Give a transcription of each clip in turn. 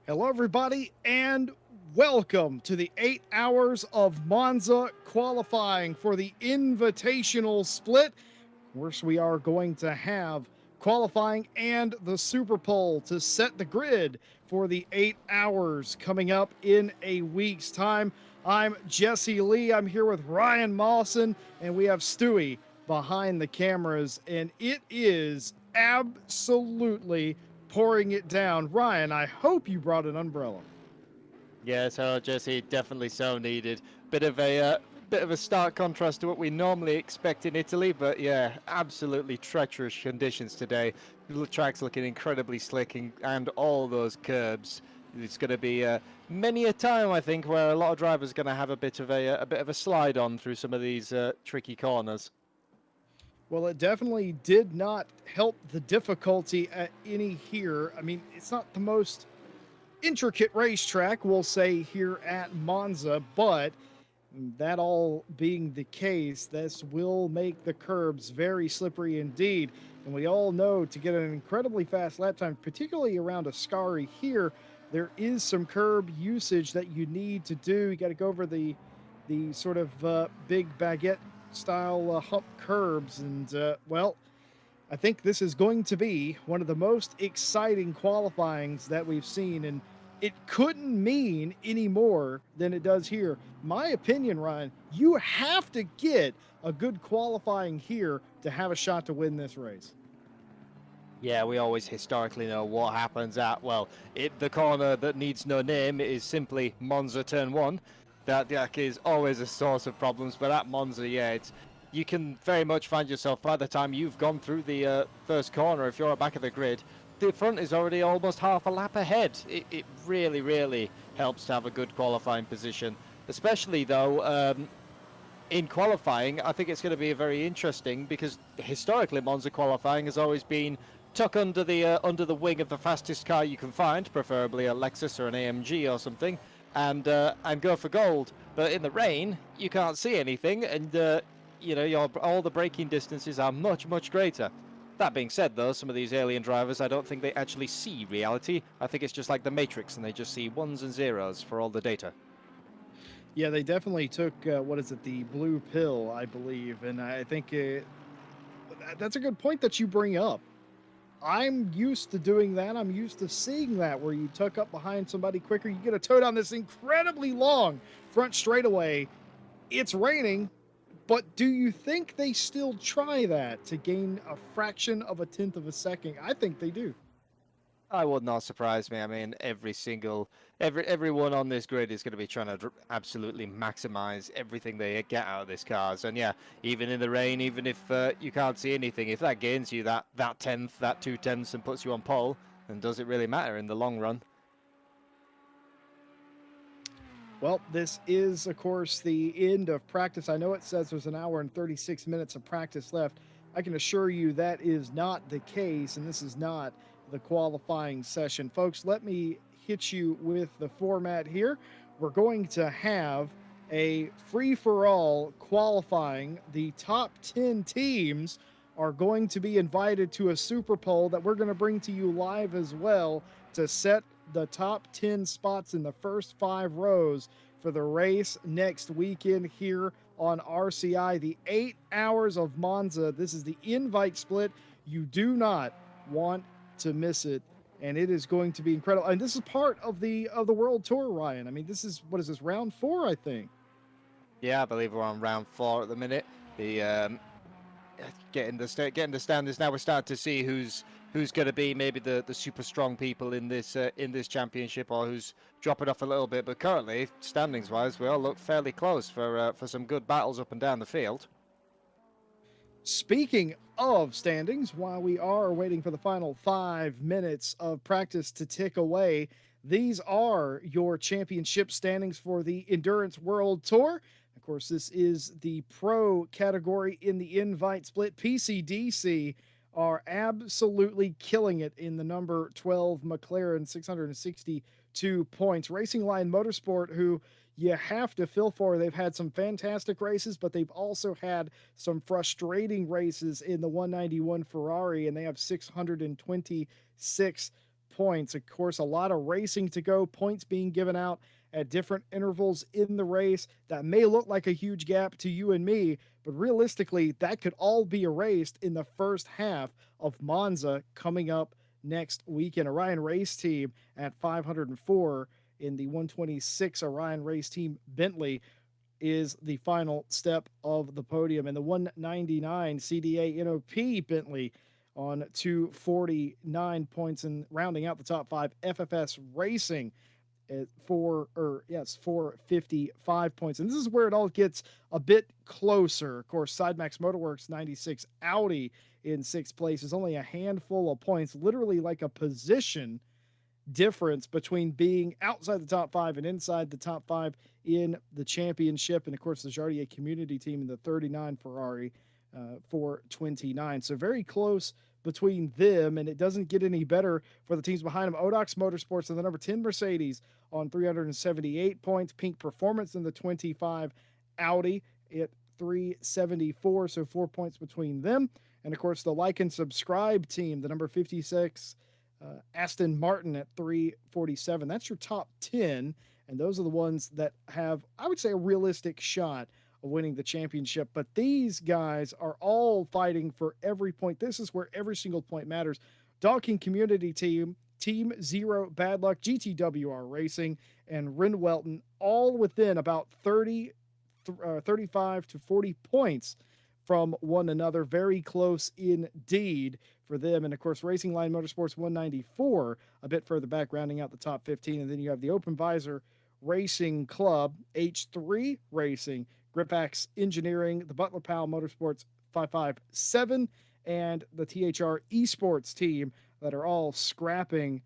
Hello, everybody, and welcome to the 8 hours of Monza qualifying for the Invitational split. Of course, we are going to have qualifying and the Super Pole to set the grid for the 8 hours coming up in a week's time. I'm Jesse Lee. I'm here with Ryan Mawson, and we have Stewie behind the cameras, and it is absolutely pouring it down. Ryan, I hope you brought an umbrella. Yes, hello Jesse. Definitely so needed. Bit of a stark contrast to what we normally expect in Italy, but yeah, absolutely treacherous conditions today. The track's looking incredibly slick, and all those curbs. It's going to be many a time, I think, where a lot of drivers are going to have a bit of a slide on through some of these tricky corners. Well, it definitely did not help the difficulty at any here. I mean, it's not the most intricate racetrack, we'll say, here at Monza, but that all being the case, this will make the curbs very slippery indeed. And we all know to get an incredibly fast lap time, particularly around Ascari here, there is some curb usage that you need to do. You got to go over the sort of big baguette style hump curbs, and well, I think this is going to be one of the most exciting qualifyings that we've seen, and it couldn't mean any more than it does here. My opinion, Ryan, you have to get a good qualifying here to have a shot to win this race. Yeah, we always historically know what happens at, well, the corner that needs no name is simply Monza Turn 1. That is always a source of problems, but at Monza, yeah, you can very much find yourself by the time you've gone through the first corner, if you're at back of the grid, the front is already almost half a lap ahead. It really, really helps to have a good qualifying position, especially though in qualifying. I think it's going to be very interesting because historically Monza qualifying has always been tuck under the wing of the fastest car you can find, preferably a Lexus or an AMG or something, and go for gold. But in the rain, you can't see anything, and all the braking distances are much greater. That being said, though, some of these alien drivers, I don't think they actually see reality. I think it's just like the Matrix, and they just see ones and zeros for all the data. Yeah, they definitely took what is it, the blue pill, I believe, and I think that's a good point that you bring up. I'm used to doing that. I'm used to seeing that where you tuck up behind somebody quicker. You get a tow down this incredibly long front straightaway. It's raining, but do you think they still try that to gain a fraction of a tenth of a second? I think they do. I would not surprise me. I mean, everyone on this grid is going to be trying to absolutely maximize everything they get out of this cars. And yeah, even in the rain, even if you can't see anything, if that gains you that tenth, that 2/10, and puts you on pole, then does it really matter in the long run? Well, this is, of course, the end of practice. I know it says there's an hour and 36 minutes of practice left. I can assure you that is not the case, and this is not the qualifying session. Folks, let me hit you with the format here. We're going to have a free for all qualifying. The top 10 teams are going to be invited to a Super Bowl that we're going to bring to you live as well to set the top 10 spots in the first 5 rows for the race next weekend here on RCI. The 8 hours of Monza. This is the invite split. You do not want to miss it, and it is going to be incredible. And this is part of the world tour, Ryan. I mean, this is, what is this, round 4, I think. Yeah, I believe we're on round 4 at the minute. The getting the standards now. We're starting to see who's going to be maybe the super strong people in this championship, or who's dropping off a little bit. But currently, standings wise, we all look fairly close for some good battles up and down the field. Speaking of standings, while we are waiting for the final 5 minutes of practice to tick away, these are your championship standings for the Endurance World Tour. Of course, this is the pro category in the invite split. PCDC are absolutely killing it in the number 12 McLaren, 662 points. Racing Line Motorsport, who you have to feel for. They've had some fantastic races, but they've also had some frustrating races in the 191 Ferrari, and they have 626 points. Of course, a lot of racing to go, points being given out at different intervals in the race. That may look like a huge gap to you and me, but realistically, that could all be erased in the first half of Monza coming up next weekend. Orion Race Team at 504 in the 126 Orion Race Team Bentley is the final step of the podium, and the 199 CDA NOP Bentley on 249 points, and rounding out the top five, FFS Racing at 455 points. And this is where it all gets a bit closer. Of course, Sidemax Motorworks 96 Audi in sixth place is only a handful of points, literally like a position difference between being outside the top five and inside the top five in the championship. And of course, the Jardier Community Team in the 39 Ferrari 429. So very close between them, and it doesn't get any better for the teams behind them. Odox Motorsports and the number 10 Mercedes on 378 points. Pink Performance in the 25 Audi at 374, so 4 points between them. And of course, the Like and Subscribe team, the number 56 Aston Martin at 347. That's your top 10, and those are the ones that have, I would say, a realistic shot of winning the championship. But these guys are all fighting for every point. This is where every single point matters. Dog King Community Team, Team Zero Bad Luck, GTWR Racing, and Ren Welton, all within about 35 to 40 points from one another. Very close indeed for them. And of course, Racing Line Motorsports 194, a bit further back, rounding out the top 15. And then you have the Open Visor Racing Club, H3 Racing, Gripax Engineering, the Butler Powell Motorsports 557, and the THR Esports team that are all scrapping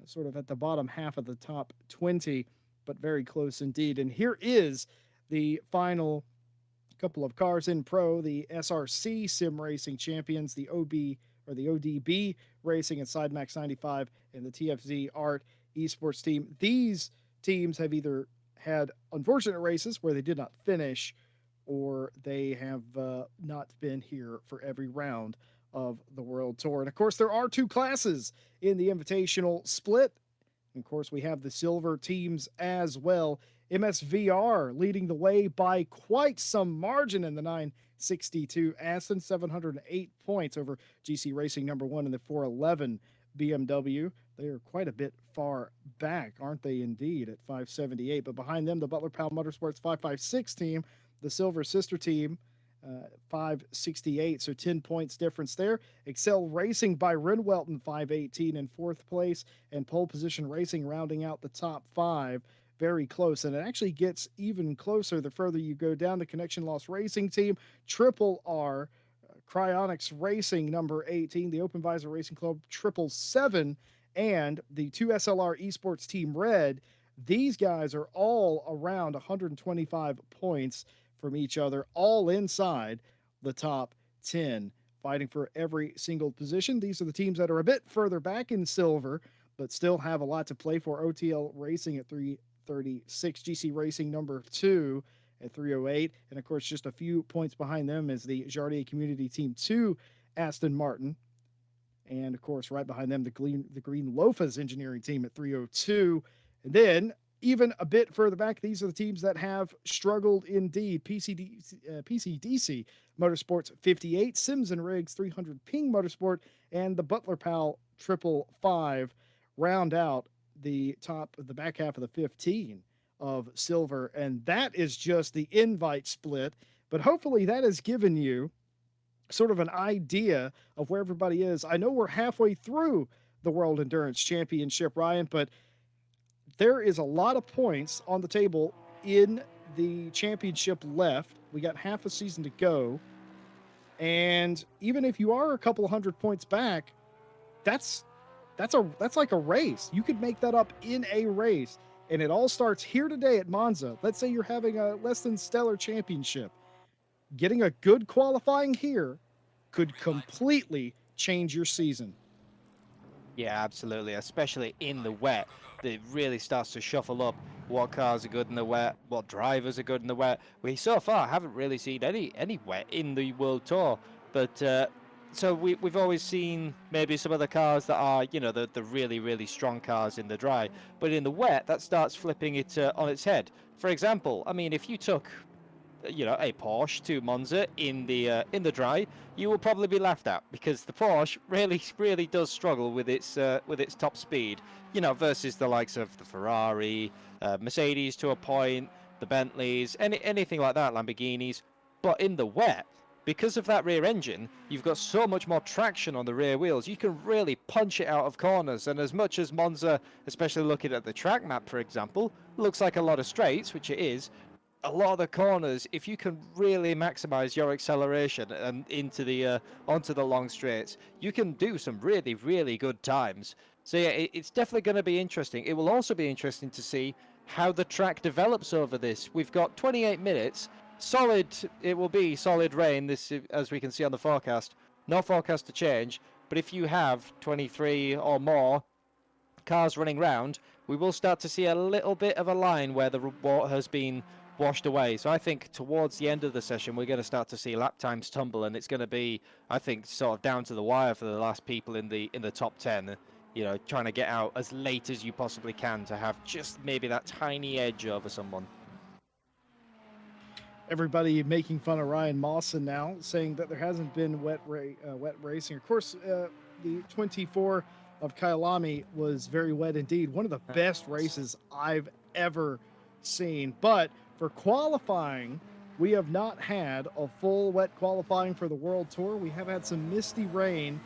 sort of at the bottom half of the top 20, but very close indeed. And here is the final couple of cars in pro, the SRC Sim Racing Champions, the ODB Racing and Sidemax 95, and the TFZ Art Esports team. These teams have either had unfortunate races where they did not finish, or they have not been here for every round of the World Tour. And of course, there are two classes in the Invitational split. And of course, we have the silver teams as well. MSVR leading the way by quite some margin in the 962 Aston, 708 points over GC Racing number one in the 411 BMW. They are quite a bit far back, aren't they indeed, at 578. But behind them, the Butler Powell Motorsports 556 team, the silver sister team, 568, so 10 points difference there. Excel Racing by Ren Welton, 518 in fourth place, and Pole Position Racing rounding out the top five. Very close, and it actually gets even closer the further you go down. The Connection Loss Racing team, Triple R, Cryonics Racing number 18, the Open Visor Racing Club 777, and the 2SLR Esports Team Red. These guys are all around 125 points from each other, all inside the top 10, fighting for every single position. These are the teams that are a bit further back in silver, but still have a lot to play for. OTL Racing at 336, GC Racing number 2 at 308, and of course just a few points behind them is the Jardier Community Team 2 Aston Martin, and of course right behind them the Green Lofas Engineering Team at 302. And then even a bit further back, these are the teams that have struggled indeed. PCDC Motorsports 58, Sims and Riggs 300, Ping Motorsport, and the Butler Powell 555 round out the top of the back half of the 15 of silver. And that is just the invite split. But hopefully that has given you sort of an idea of where everybody is. I know we're halfway through the World Endurance Championship, Ryan, but there is a lot of points on the table in the championship left. We got half a season to go. And even if you are a couple of 100 points back, that's like a race. You could make that up in a race. And it all starts here today at Monza. Let's say you're having a less than stellar championship. Getting a good qualifying here could completely change your season. Yeah, absolutely, especially in the wet. It really starts to shuffle up what cars are good in the wet, what drivers are good in the wet. We so far haven't really seen any wet in the World Tour, but so we've always seen maybe some of the cars that are, you know, the really, really strong cars in the dry, but in the wet, that starts flipping it on its head. For example, I mean, if you took, you know, a Porsche to Monza in the dry, you will probably be laughed at because the Porsche really does struggle with its top speed, you know, versus the likes of the Ferrari, Mercedes to a point, the Bentleys, anything like that, Lamborghinis. But in the wet, because of that rear engine, you've got so much more traction on the rear wheels. You can really punch it out of corners. And as much as Monza, especially looking at the track map, for example, looks like a lot of straights, which it is, a lot of the corners, if you can really maximize your acceleration and into the onto the long straights, you can do some really good times. So yeah, it's definitely going to be interesting. It will also be interesting to see how the track develops over this. We've got 28 minutes. Solid, it will be solid rain, this, as we can see on the forecast. No forecast to change, but if you have 23 or more cars running round, we will start to see a little bit of a line where the water has been washed away. So I think towards the end of the session, we're going to start to see lap times tumble, and it's going to be, I think, sort of down to the wire for the last people in the top 10. You know, trying to get out as late as you possibly can to have just maybe that tiny edge over someone. Everybody making fun of Ryan Mawson now, saying that there hasn't been wet racing. Of course, the 24 of Kyalami was very wet indeed. One of the best races I've ever seen. But for qualifying, we have not had a full wet qualifying for the World Tour. We have had some misty rain.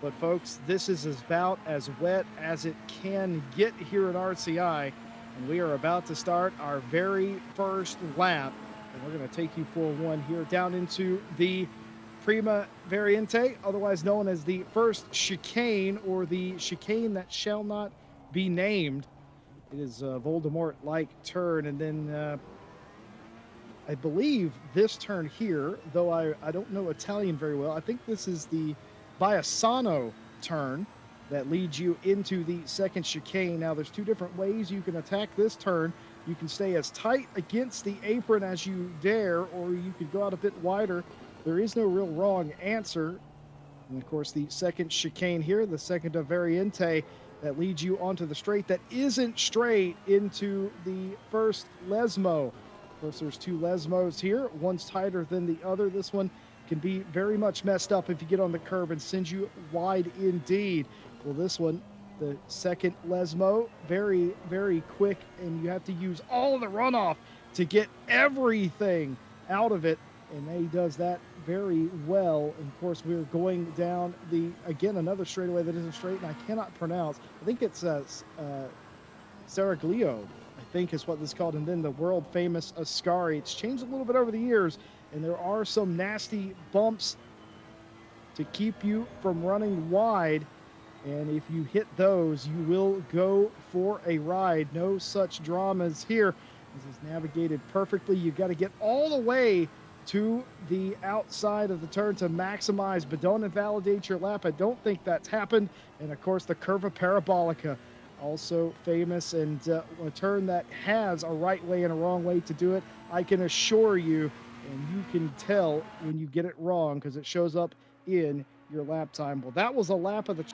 But folks, this is about as wet as it can get here at RCI. And we are about to start our very first lap. And we're going to take you for one here down into the Prima Variante, otherwise known as the first chicane, or the chicane that shall not be named. It is a Voldemort-like turn, and then I believe this turn here, though I don't know Italian very well, I think this is the Biasano turn that leads you into the second chicane. Now, there's two different ways you can attack this turn. You can stay as tight against the apron as you dare, or you could go out a bit wider. There is no real wrong answer. And of course, the second chicane here, the second of Variante, that leads you onto the straight that isn't straight into the first Lesmo. Of course, there's two Lesmos here. One's tighter than the other. This one can be very much messed up if you get on the curb and sends you wide indeed. Well, this one, the second Lesmo, very quick, and you have to use all the runoff to get everything out of it, and he does that very well. And of course, we're going down again, another straightaway that isn't straight, and I cannot pronounce. I think it's Saraglio, I think is what this is called, and then the world famous Ascari. It's changed a little bit over the years, and there are some nasty bumps to keep you from running wide. And if you hit those, you will go for a ride. No such dramas here. This is navigated perfectly. You've got to get all the way to the outside of the turn to maximize, but don't invalidate your lap. I don't think that's happened. And of course, the Curva Parabolica, also famous, and a turn that has a right way and a wrong way to do it. I can assure you, and you can tell when you get it wrong because it shows up in your lap time. Well, that was a lap of the...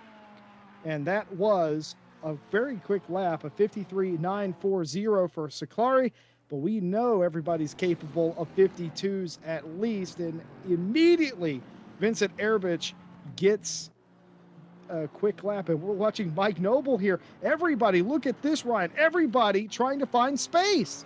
And that was a very quick lap, a 53.940 for Siclari. But we know everybody's capable of 52s at least. And immediately, Vincent Erbich gets a quick lap. And we're watching Mike Noble here. Everybody, look at this, Ryan. Everybody trying to find space.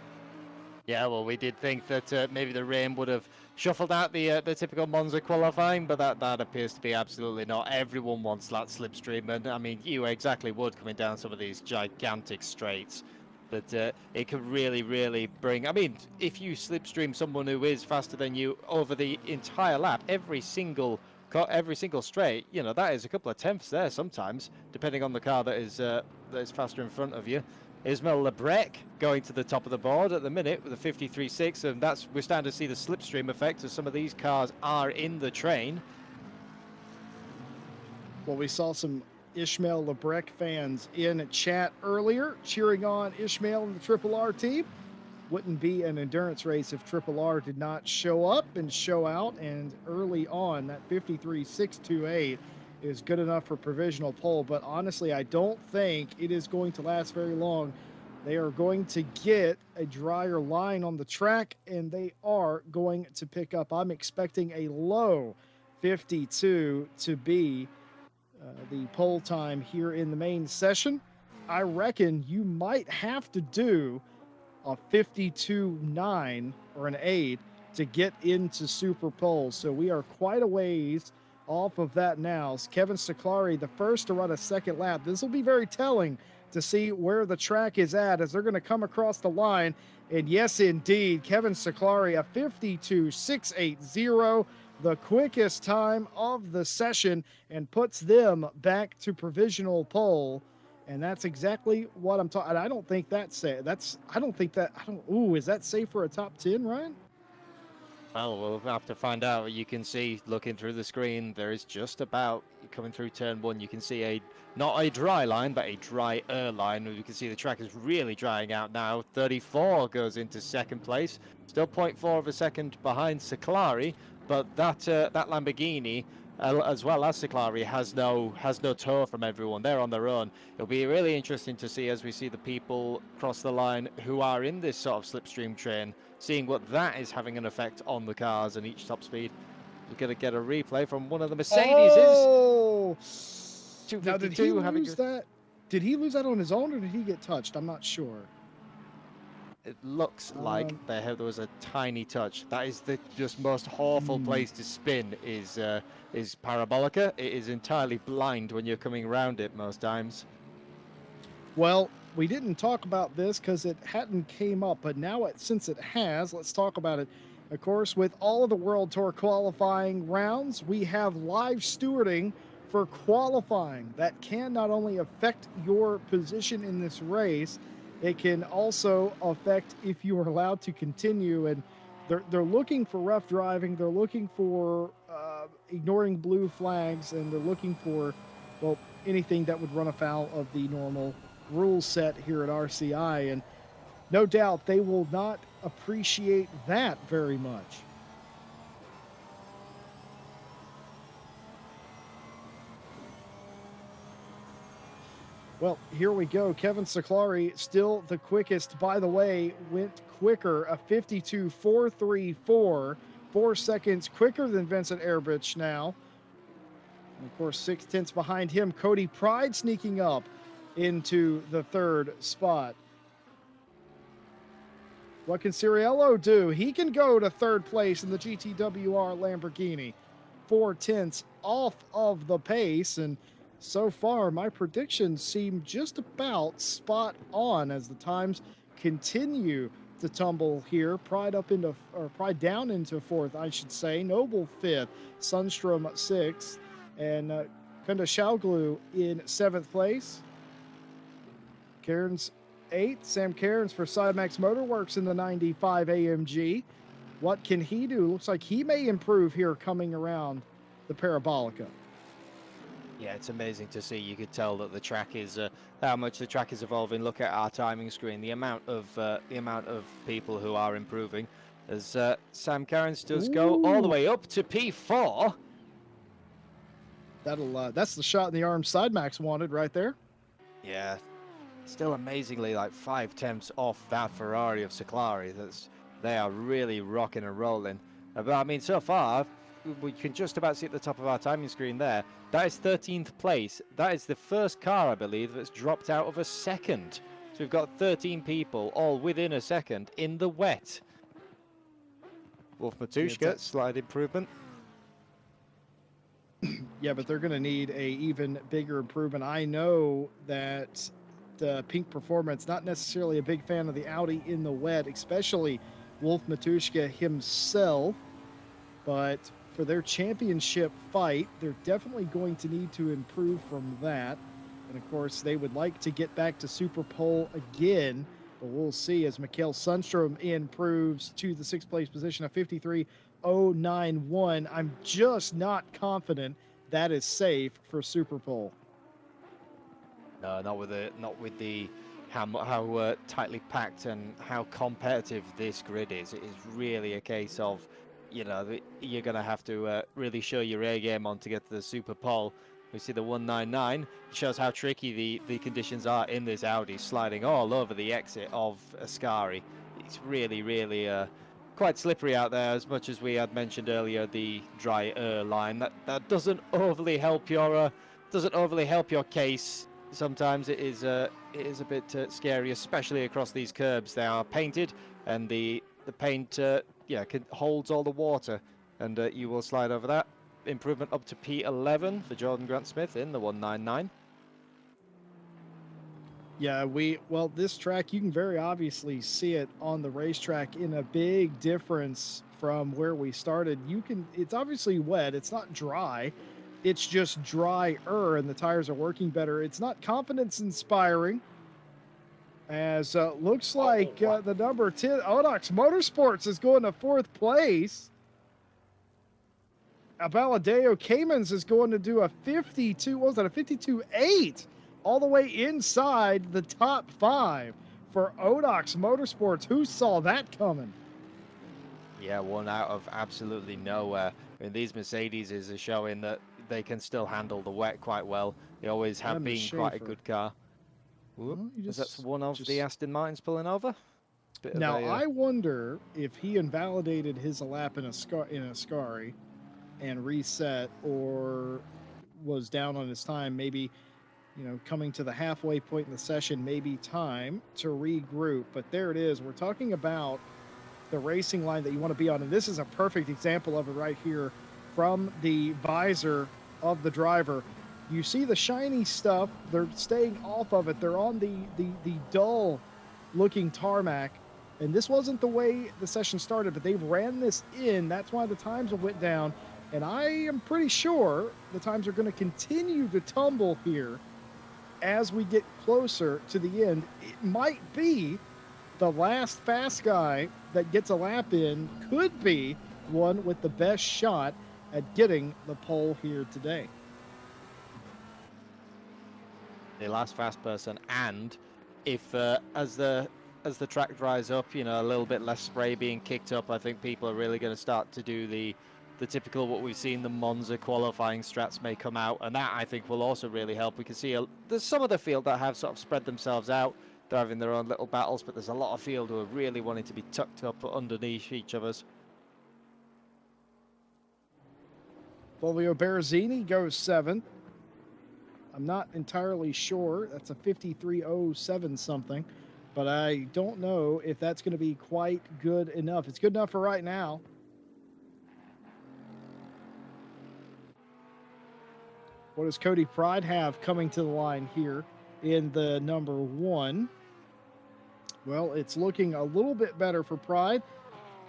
Yeah, well, we did think that maybe the rain would have shuffled out the typical Monza qualifying, but that appears to be absolutely not. Everyone wants that slipstream, and I mean, you exactly would coming down some of these gigantic straights. But it could really bring... I mean, if you slipstream someone who is faster than you over the entire lap, every single straight, you know, that is a couple of tenths there sometimes, depending on the car that is faster in front of you. Ismail Lebrec going to the top of the board at the minute with a 53.6, and we're starting to see the slipstream effect as some of these cars are in the train. Well, we saw some Ishmael Lebrec fans in chat earlier cheering on Ishmael and the Triple R team. wouldn't be an endurance race if Triple R did not show up and show out. And early on, that 53.628 is good enough for provisional pole. But honestly, I don't think it is going to last very long. They are going to get a drier line on the track, and they are going to pick up. I'm expecting a low 52 to be the pole time here in the main session. I reckon you might have to do a 52.9 or an 8 to get into Super Pole. So we are quite a ways off of that now. Kevin Stacklari, the first to run a second lap. This will be very telling to see where the track is at as they're going to come across the line. And yes, indeed, Kevin Stacklari, a 52.680, the quickest time of the session, and puts them back to provisional pole. And that's exactly what I'm talking. I don't think that's safe. Ooh, is that safe for a top 10, Ryan? Well, we'll have to find out. You can see, looking through the screen, there is just about, coming through turn 1, you can see not a dry line, but a drier line. You can see the track is really drying out now. 34 goes into second place, still 0.4 of a second behind Stacklari, but that Lamborghini, as well as Stacklari, has no tow from everyone. They're on their own. It'll be really interesting to see as we see the people cross the line who are in this sort of slipstream train, seeing what that is having an effect on the cars and each top speed. We're going to get a replay from one of the Mercedes. Oh! Now, did he 252 lose that? Did he lose that on his own, or did he get touched? I'm not sure. It looks like there was a tiny touch. That is the just most awful place to spin is Parabolica. It is entirely blind when you're coming around it most times. Well, we didn't talk about this because it hadn't came up, but now since it has, let's talk about it. Of course, with all of the World Tour qualifying rounds, we have live stewarding for qualifying. That can not only affect your position in this race, it can also affect if you are allowed to continue. And they're looking for rough driving. They're looking for ignoring blue flags, and they're looking for, well, anything that would run afoul of the normal rule set here at RCI. And no doubt they will not appreciate that very much. Well, here we go. Kevin Stacklari, still the quickest, by the way, went quicker, a 52.434, 4 seconds quicker than Vincent Erbich now. And of course, 6/10 behind him, Cody Pride sneaking up into the third spot. What can Ciriello do? He can go to third place in the GTWR Lamborghini. 4/10 off of the pace, and so far, my predictions seem just about spot on as the times continue to tumble here. Pride down into fourth, I should say. Noble fifth, Sundstrom sixth, and Kunda Shauglu in seventh place. Cairns eighth. Sam Cairns for Sidemax Motorworks in the 95 AMG. What can he do? Looks like he may improve here coming around the Parabolica. Yeah, it's amazing to see. You could tell that the track is how much the track is evolving. Look at our timing screen. The amount of people who are improving as Sam Cairns does go all the way up to P4. That's the shot in the arm Sidemax wanted right there. Yeah, still amazingly like 5/10 off that Ferrari of Stacklari. They are really rocking and rolling. But I mean, so far, we can just about see at the top of our timing screen there. That is 13th place. That is the first car, I believe, that's dropped out of a second. So we've got 13 people all within a second in the wet. Wolf Matuszka, slight improvement. Yeah, but they're going to need a even bigger improvement. I know that the Pink Performance, not necessarily a big fan of the Audi in the wet, especially Wolf Matuszka himself, but for their championship fight, they're definitely going to need to improve from that. And of course, they would like to get back to Super Pole again, but we'll see as Mikael Sundstrom improves to the sixth place position of 53.091. I'm just not confident that is safe for Super Pole. No, not with the how tightly packed and how competitive this grid is. It is really a case of, you're going to have to really show your A game on to get to the Super Pole. We see the 199. It shows how tricky the conditions are in this Audi, sliding all over the exit of Ascari. It's really, really quite slippery out there, as much as we had mentioned earlier, the dry air line. That doesn't overly help your case. Sometimes it is a bit scary, especially across these curbs. They are painted, and the paint holds all the water, and you will slide over that. Improvement up to P11 for Jordan Grant Smith in the 199. Yeah, this track, you can very obviously see it on the racetrack in a big difference from where we started. It's obviously wet, it's not dry, it's just drier, and the tires are working better. It's not confidence inspiring, as looks like the number 10 Odox Motorsports is going to fourth place. Abaladeo Caymans is going to do a 52.8, all the way inside the top 5 for Odox Motorsports. Who saw that coming? Yeah, one out of absolutely nowhere. I mean, these Mercedes is showing that they can still handle the wet quite well. They always have been quite a good car. Well, that's one of the Aston Martins pulling over. Now, I wonder if he invalidated his lap in Ascari and reset, or was down on his time, maybe, coming to the halfway point in the session, maybe time to regroup. But there it is. We're talking about the racing line that you want to be on, and this is a perfect example of it right here from the visor of the driver. You see the shiny stuff, they're staying off of it. They're on the dull looking tarmac, and this wasn't the way the session started, but they ran this in. That's why the times went down, and I am pretty sure the times are going to continue to tumble here as we get closer to the end. It might be the last fast guy that gets a lap in, could be one with the best shot at getting the pole here today. The last fast person, and if as the track dries up, a little bit less spray being kicked up, I think people are really going to start to do the typical, what we've seen, the Monza qualifying strats may come out, and that I think will also really help. We can see there's some of the field that have sort of spread themselves out. They're having their own little battles, but there's a lot of field who are really wanting to be tucked up underneath each of us. Fulvio Berrezzini goes 7th. I'm not entirely sure. That's a 53.07 something, but I don't know if that's going to be quite good enough. It's good enough for right now. What does Cody Pride have coming to the line here in the number 1? Well, it's looking a little bit better for Pride,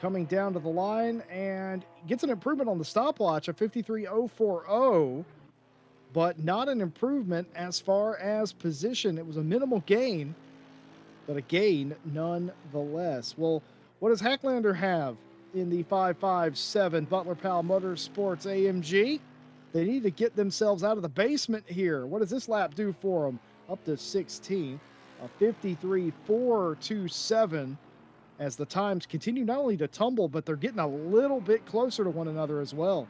coming down to the line, and gets an improvement on the stopwatch of 53.040, but not an improvement as far as position. It was a minimal gain, but a gain nonetheless. Well, what does Hacklander have in the 557 Butler Powell Motorsports AMG? They need to get themselves out of the basement here. What does this lap do for them? Up to 16th, a 53.427, as the times continue not only to tumble, but they're getting a little bit closer to one another as well.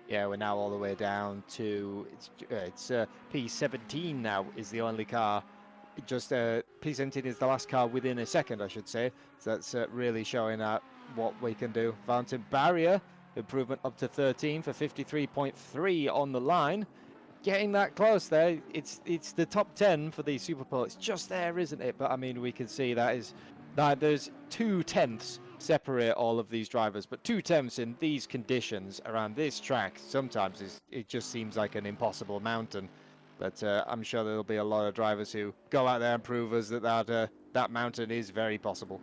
Yeah, we're now all the way down to, it's P17 now is the only car. Just P17 is the last car within a second, I should say. So that's really showing what we can do. Valentin Barrier, improvement up to 13 for 53.3 on the line. Getting that close there. It's the top 10 for the Super Pole. It's just there, isn't it? But I mean, we can see that there's 2/10 separate all of these drivers, but 2/10 in these conditions around this track sometimes it just seems like an impossible mountain. But I'm sure there'll be a lot of drivers who go out there and prove us that mountain is very possible.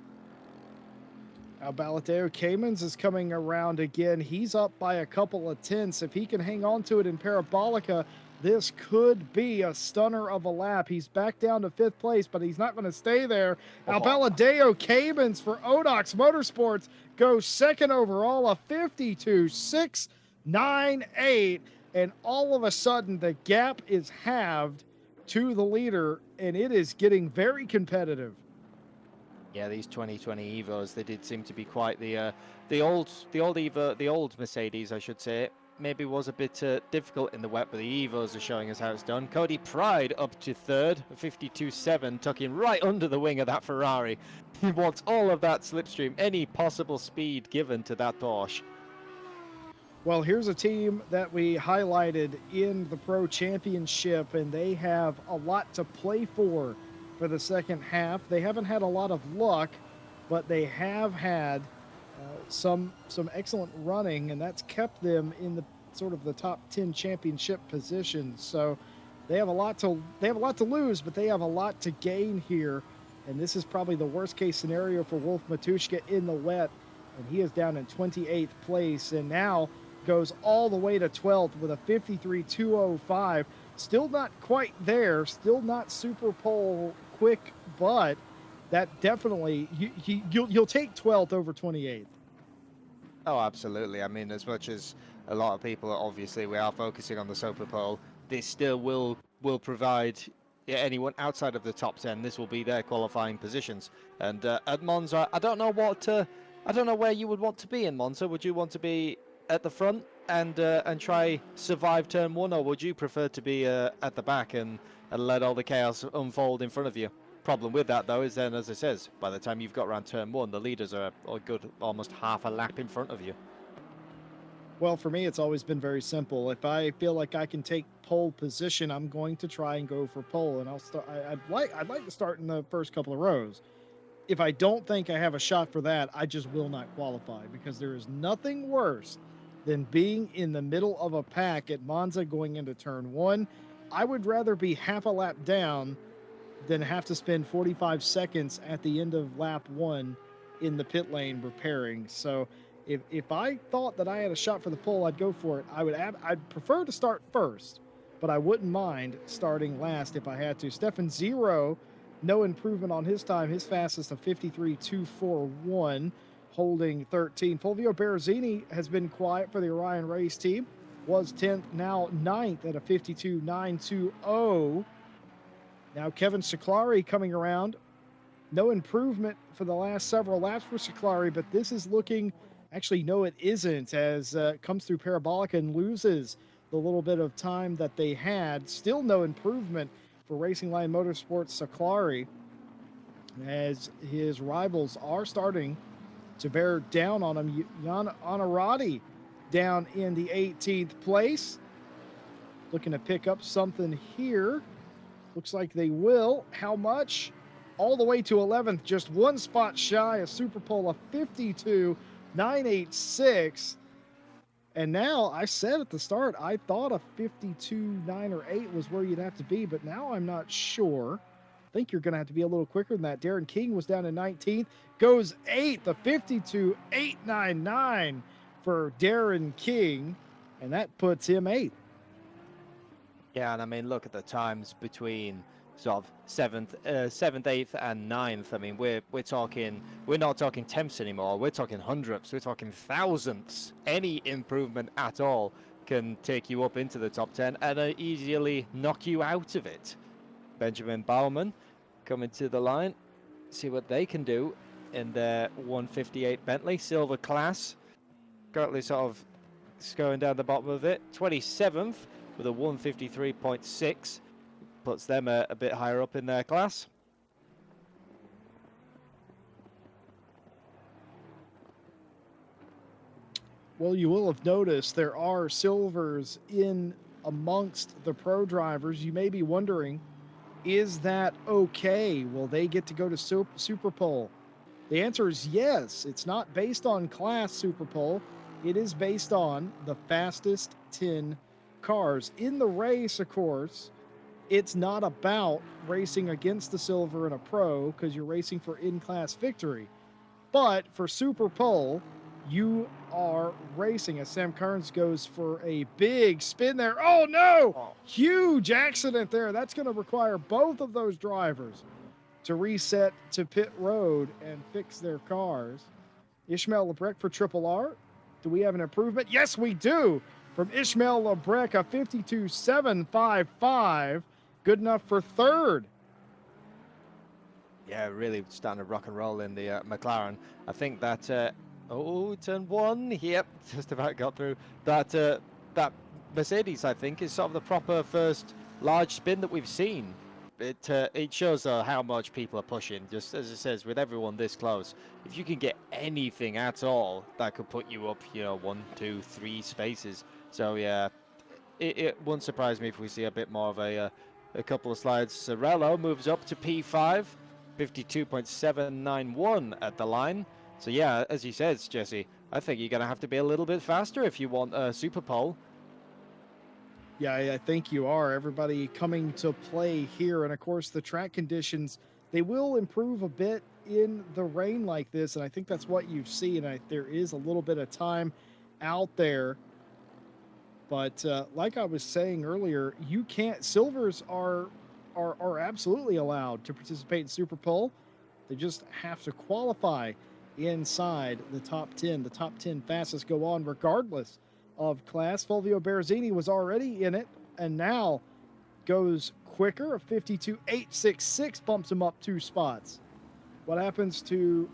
Abaladeo Caymans is coming around again. He's up by a couple of tenths. If he can hang on to it in Parabolica, this could be a stunner of a lap. He's back down to 5th place, but he's not going to stay there. Abaladeo Caymans for Odox Motorsports goes 2nd overall, a 52.698. And all of a sudden, the gap is halved to the leader, and it is getting very competitive. Yeah, these 2020 Evos, they did seem to be quite the old Mercedes, I should say. Maybe was a bit difficult in the wet, but the Evos are showing us how it's done. Cody Pride up to third, 52.7, tucking right under the wing of that Ferrari. He wants all of that slipstream, any possible speed given to that Porsche. Well, here's a team that we highlighted in the Pro Championship, and they have a lot to play for the second half. They haven't had a lot of luck, but they have had some excellent running, and that's kept them in the sort of the top 10 championship positions. So they have a lot to lose, but they have a lot to gain here. And this is probably the worst case scenario for Wolf Matuszka in the wet, and he is down in 28th place, and now goes all the way to 12th with a 53.205. Still not quite there, still not super pole quick, but that definitely you'll take 12th over 28th. Oh, absolutely. I mean, as much as a lot of people, obviously, we are focusing on the Super Pole, this still will provide anyone outside of the top 10. This will be their qualifying positions. And at Monza, I don't know where you would want to be in Monza. Would you want to be at the front and try survive turn 1, or would you prefer to be at the back and let all the chaos unfold in front of you? Problem with that, though, is then, as it says, by the time you've got around turn 1, the leaders are a good almost half a lap in front of you. Well, for me, it's always been very simple. If I feel like I can take pole position, I'm going to try and go for pole, and I'll start. I'd like to start in the first couple of rows. If I don't think I have a shot for that, I just will not qualify, because there is nothing worse than being in the middle of a pack at Monza going into turn 1. I would rather be half a lap down than have to spend 45 seconds at the end of lap 1 in the pit lane repairing. So if I thought that I had a shot for the pole, I'd go for it. I'd prefer to start first, but I wouldn't mind starting last if I had to. Stefan Zero, no improvement on his time. His fastest of 53.241, holding 13. Fulvio Berrezzini has been quiet for the Orion Race team. Was 10th, now 9th at a 52.920. Now Kevin Ciclari coming around. No improvement for the last several laps for Ciclari, but this is looking... Actually, no, it isn't, as comes through Parabolica and loses the little bit of time that they had. Still no improvement for Racing Line Motorsports Ciclari, as his rivals are starting to bear down on him. Jan Onorati down in the 18th place. Looking to pick up something here. Looks like they will. How much? All the way to 11th, just one spot shy, a Super Pole of 52.986. And now, I said at the start, I thought a 52.9 or 8 was where you'd have to be, but now I'm not sure. I think you're going to have to be a little quicker than that. Darren King was down in 19th, goes 8th, a 52.899 for Darren King, and that puts him 8th. Yeah, and I mean, look at the times between sort of 7th, 8th, and 9th. I mean, we're not talking tenths anymore. We're talking hundredths. We're talking thousandths. Any improvement at all can take you up into the top 10 and easily knock you out of it. Benjamin Baumann coming to the line. See what they can do in their 158 Bentley Silver class. Currently sort of going down the bottom of it. 27th with a 153.6. Puts them a bit higher up in their class. Well, you will have noticed there are silvers in amongst the pro drivers. You may be wondering, is that okay? Will they get to go to Super Pole? The answer is yes. It's not based on class Super Pole. It is based on the fastest 10 cars. In the race, of course, it's not about racing against the silver in a pro, because you're racing for in-class victory. But for Super Pole, you are racing, as Sam Carnes goes for a big spin there. Oh no! Oh. Huge accident there. That's going to require both of those drivers to reset to pit road and fix their cars. Ishmael Lebrec for Triple R. Do we have an improvement? Yes, we do. From Ishmael Lebrec, a 52.755. good enough for third. Yeah, really starting to rock and roll in the McLaren. I think that turn one. Yep, just about got through. That Mercedes, I think, is sort of the proper first large spin that we've seen. It shows how much people are pushing. Just as it says, with everyone this close, if you can get anything at all, that could put you up, 1, 2, 3 spaces. So yeah, it wouldn't surprise me if we see a bit more of a couple of slides. Sorello moves up to P5, 52.791 at the line. So yeah, as he says, Jesse, I think you're going to have to be a little bit faster if you want a super pole. Yeah, I think you are. Everybody coming to play here. And of course, the track conditions, they will improve a bit in the rain like this. And I think that's what you've seen. There is a little bit of time out there. But like I was saying earlier, you can't, silvers are absolutely allowed to participate in Super Pole. They just have to qualify inside the top 10. The top 10 fastest go on regardless of class. Fulvio Berrezzini was already in it and now goes quicker. A 52.866 bumps him up 2 spots. What happens to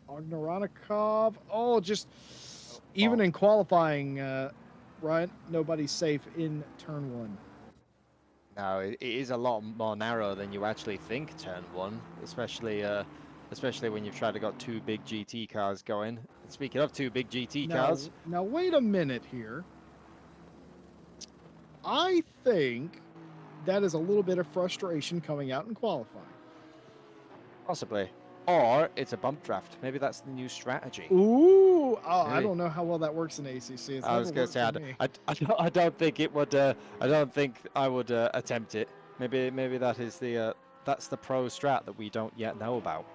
Ognaronikov? Oh, just even in qualifying, Ryan, nobody's safe in turn 1. No, it is a lot more narrow than you actually think, turn 1, especially when you've tried to got 2 big GT cars going. And speaking of 2 big GT cars, now wait a minute here. I think that is a little bit of frustration coming out in qualifying. possibly, or it's a bump draft. Maybe that's the new strategy. Ooh, I don't know how well that works in ACC. I was going to say, I don't think it would. I don't think I would attempt it. Maybe that is that's the pro strat that we don't yet know about.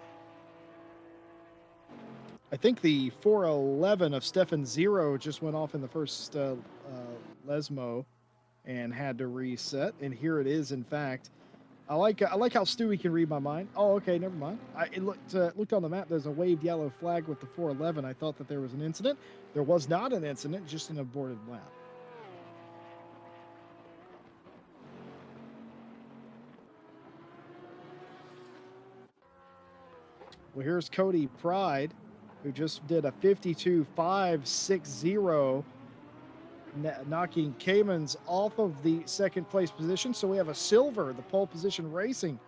I think the 411 of Stefan Zero just went off in the first Lesmo and had to reset. And here it is, in fact. I like how Stewie can read my mind. Oh, okay, never mind. It looked on the map. There's a waved yellow flag with the 411. I thought that there was an incident. There was not an incident, just an aborted lap. Well, here's Cody Pride, who just did a 52.560, knocking Caymans off of the second place position. So we have a silver, the pole position racing.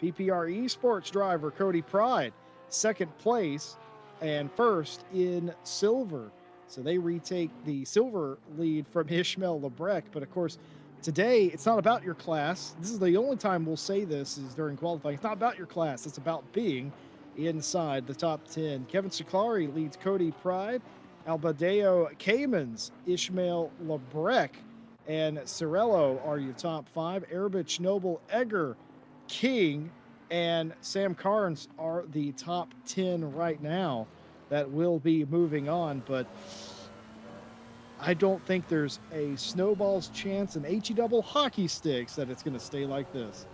PPR Esports driver Cody Pride, second place, and first in silver. So they retake the silver lead from Ishmael Lebrec. But of course, today it's not about your class. This is the only time we'll say this is during qualifying. It's not about your class. It's about being inside the top 10. Kevin Ciclari leads Cody Pride. Albadeo Caymans, Ishmael Lebrec, and Sorello are your top 5. Erbich, Noble, Egger, King, and Sam Carnes are the top 10 right now that will be moving on. But I don't think there's a snowball's chance in HE double hockey sticks that it's going to stay like this.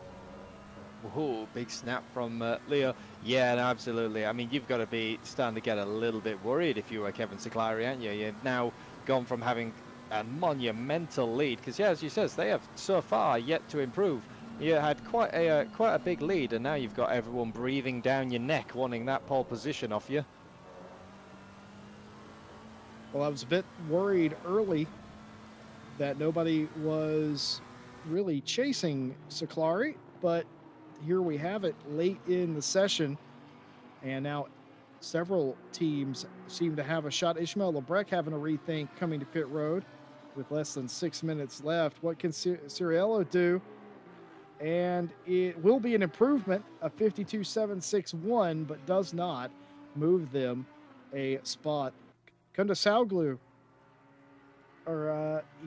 Whoa, big snap from Leo. Yeah, no, absolutely. I mean, you've got to be starting to get a little bit worried if you were Kevin Ciclari, aren't you? You've now gone from having a monumental lead, because, yeah, as you says, they have so far yet to improve. You had quite a big lead, and now you've got everyone breathing down your neck, wanting that pole position off you. Well, I was a bit worried early that nobody was really chasing Ciclari, but here we have it late in the session, and now several teams seem to have a shot. Ishmael Lebrec having a rethink coming to pit road with less than 6 minutes left. What can Ciriello do? And it will be an improvement, a 52.761, but does not move them a spot. Kundasoglu,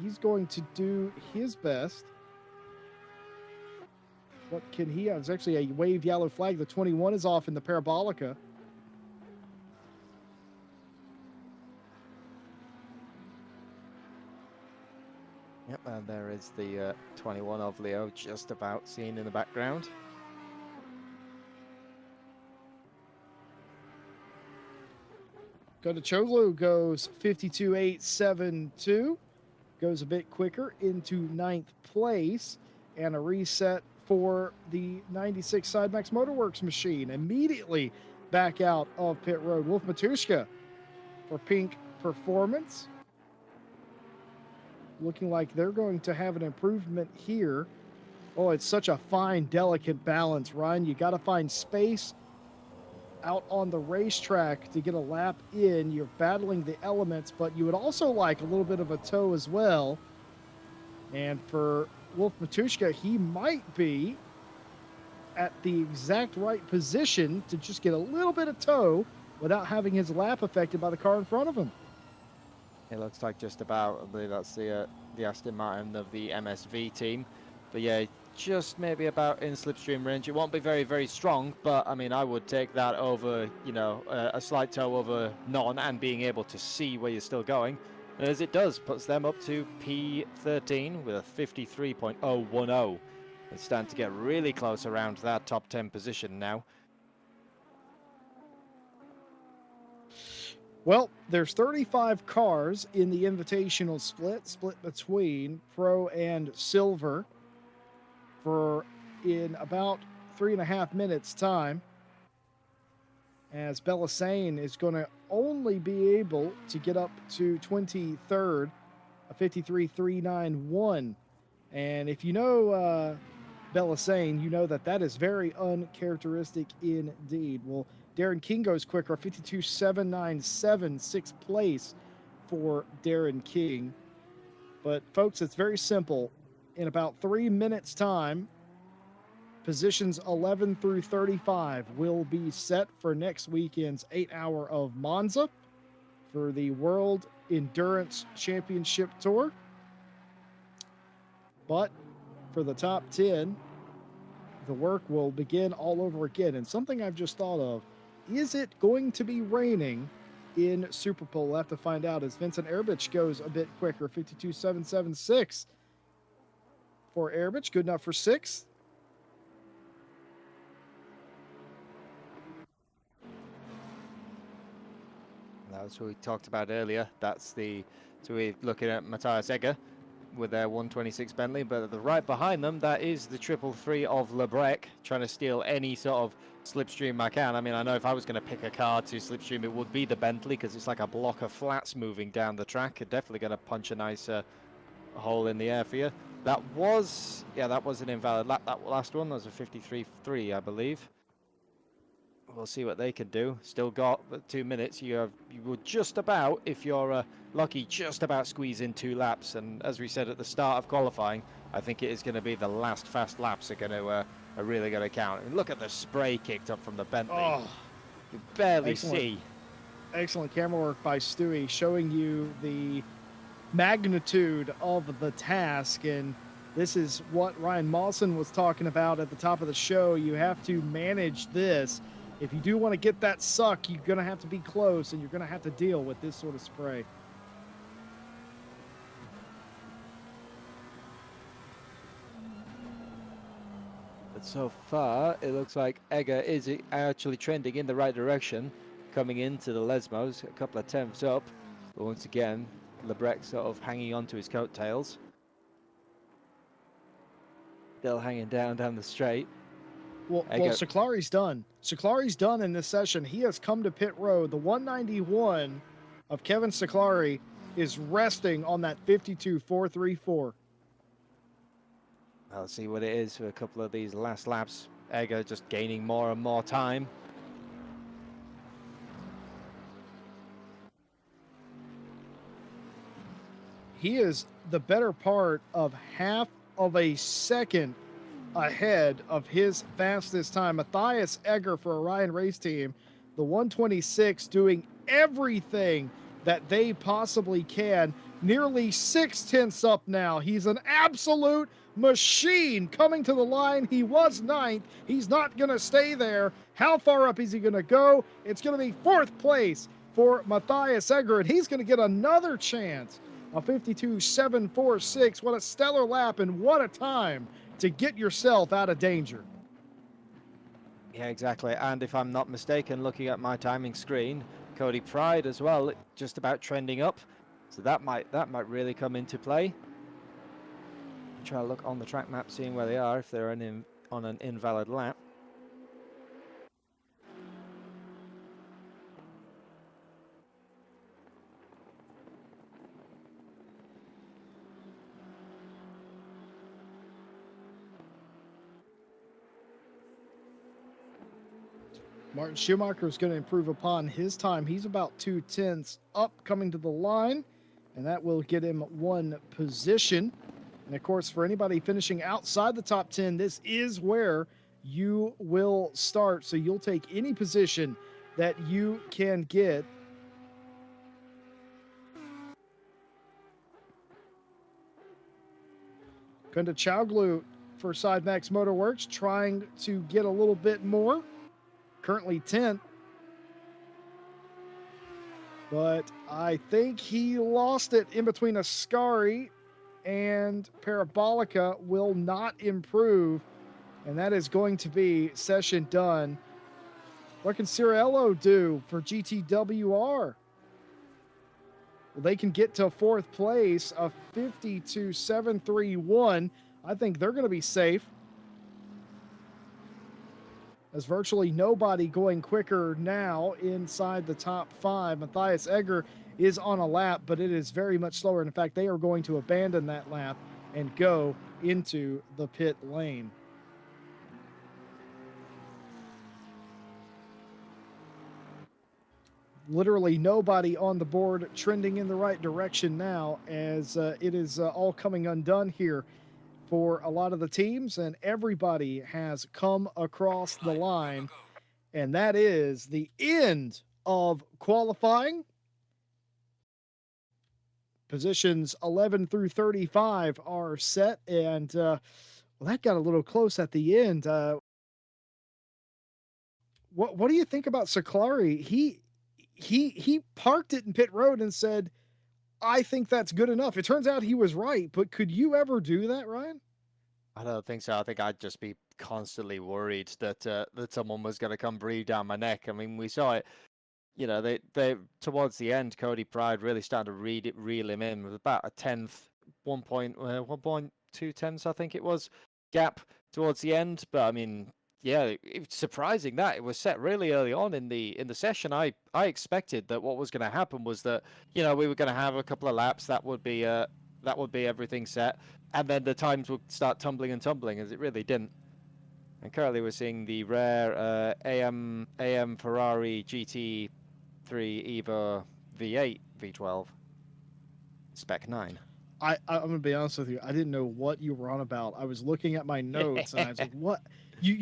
he's going to do his best. What can he have? It's actually a waved yellow flag. The 21 is off in the Parabolica. Yep, and there is the 21 of Leo just about seen in the background. Kundasoglu goes 52.872. Goes a bit quicker into 9th place. and a reset for the 96 Sidemax Motorworks machine. Immediately back out of pit road. Wolf Matushka for Pink Performance. Looking like they're going to have an improvement here. Oh, it's such a fine, delicate balance, Ryan. You got to find space out on the racetrack to get a lap in. You're battling the elements, but you would also like a little bit of a tow as well. And for Wolf Matushka, he might be at the exact right position to just get a little bit of tow without having his lap affected by the car in front of him. It looks like just about, I believe that's the Aston Martin of the MSV team. But yeah, just maybe about in slipstream range. It won't be very, very strong, but I mean, I would take that over, you know, a slight tow over none and being able to see where you're still going. And as it does, puts them up to P13 with a 53.010. It's starting to get really close around that top 10 position now. Well, there's 35 cars in the Invitational split between Pro and Silver for in about 3.5 minutes time, as Belisane is going to only be able to get up to 23rd, a 53.391. And if you know Belisane, you know that is very uncharacteristic indeed. Well, Darren King goes quicker, 52.797, sixth place for Darren King. But folks, it's very simple. In about 3 minutes time, positions 11 through 35 will be set for next weekend's 8-hour of Monza for the World Endurance Championship Tour. But for the top 10, the work will begin all over again. And something I've just thought of, is it going to be raining in Superpole? We'll have to find out as Vincent Erbich goes a bit quicker, 52.776 for Erbich, good enough for 6th. That's what we talked about earlier. So we're looking at Matthias Egger with their 126 Bentley, but right behind them, that is the 333 of Lebrec, trying to steal any sort of slipstream I can. I mean, I know if I was going to pick a car to slipstream, it would be the Bentley, because it's like a block of flats moving down the track. It's definitely going to punch a nice hole in the air for you. That was an invalid lap, that last one. That was a 53.3, I believe. We'll see what they can do. Still got 2 minutes. You would just about, if you're lucky, just about squeeze in 2 laps. And as we said at the start of qualifying, I think it is going to be the last fast laps are really going to count. And look at the spray kicked up from the Bentley. Oh, you barely excellent. see. Excellent camera work by Stewie, showing you the magnitude of the task. And this is what Ryan Mawson was talking about at the top of the show. You have to manage this. If you do want to get that suck, you're going to have to be close, and you're going to have to deal with this sort of spray. But so far, it looks like Egger is actually trending in the right direction, coming into the Lesmos, a couple of tenths up. But once again, Lebrec sort of hanging on to his coattails. Still hanging down the straight. Well, Seclari's done. Seclari's done in this session. He has come to pit road. The 191 of Kevin Seclari is resting on that 52.434. I'll see what it is for a couple of these last laps. Egger just gaining more and more time. He is the better part of half of a second ahead of his fastest time. Matthias Egger for Orion Race Team, the 126, doing everything that they possibly can. Nearly 6/10 up now. He's an absolute machine coming to the line. He was 9th. He's not going to stay there. How far up is he going to go? It's going to be 4th place for Matthias Egger, and he's going to get another chance. A 52.746. What a stellar lap, and what a time to get yourself out of danger. Yeah, exactly. And if I'm not mistaken, looking at my timing screen, Cody Pride as well, just about trending up. So that might really come into play. Try to look on the track map, seeing where they are, if they're on an invalid lap. Martin Schumacher is going to improve upon his time. He's about 2/10 up coming to the line, and that will get him one position. And of course, for anybody finishing outside the top 10, this is where you will start. So you'll take any position that you can get. Gunda Chowglu for Side Max Motorworks, trying to get a little bit more. Currently 10th. But I think he lost it in between Ascari and Parabolica will not improve. And that is going to be session done. What can Ciriello do for GTWR? Well, they can get to fourth place, a 52.731. I think they're going to be safe. There's virtually nobody going quicker now inside the top 5. Matthias Egger is on a lap, but it is very much slower. In fact, they are going to abandon that lap and go into the pit lane. Literally nobody on the board trending in the right direction now, as it is all coming undone here for a lot of the teams, and everybody has come across the line. And that is the end of qualifying. Positions 11 through 35 are set, and well, that got a little close at the end. What do you think about Saklari? He parked it in pit road and said, I think that's good enough. It turns out he was right, but could you ever do that, Ryan? I don't think so. I think I'd just be constantly worried that that someone was going to come breathe down my neck. I mean, we saw it. You know, they towards the end, Cody Pride really started to reel him in with about a 1.2 tenths, I think it was, gap towards the end. But I mean, yeah, it's surprising that it was set really early on in the session. I expected that what was going to happen was that, you know, we were going to have a couple of laps, that would be everything set, and then the times would start tumbling, as it really didn't. And currently we're seeing the rare AM Ferrari GT3 Evo V8 V12 Spec 9. I'm gonna be honest with you. I didn't know what you were on about. I was looking at my notes and I was like, "What? You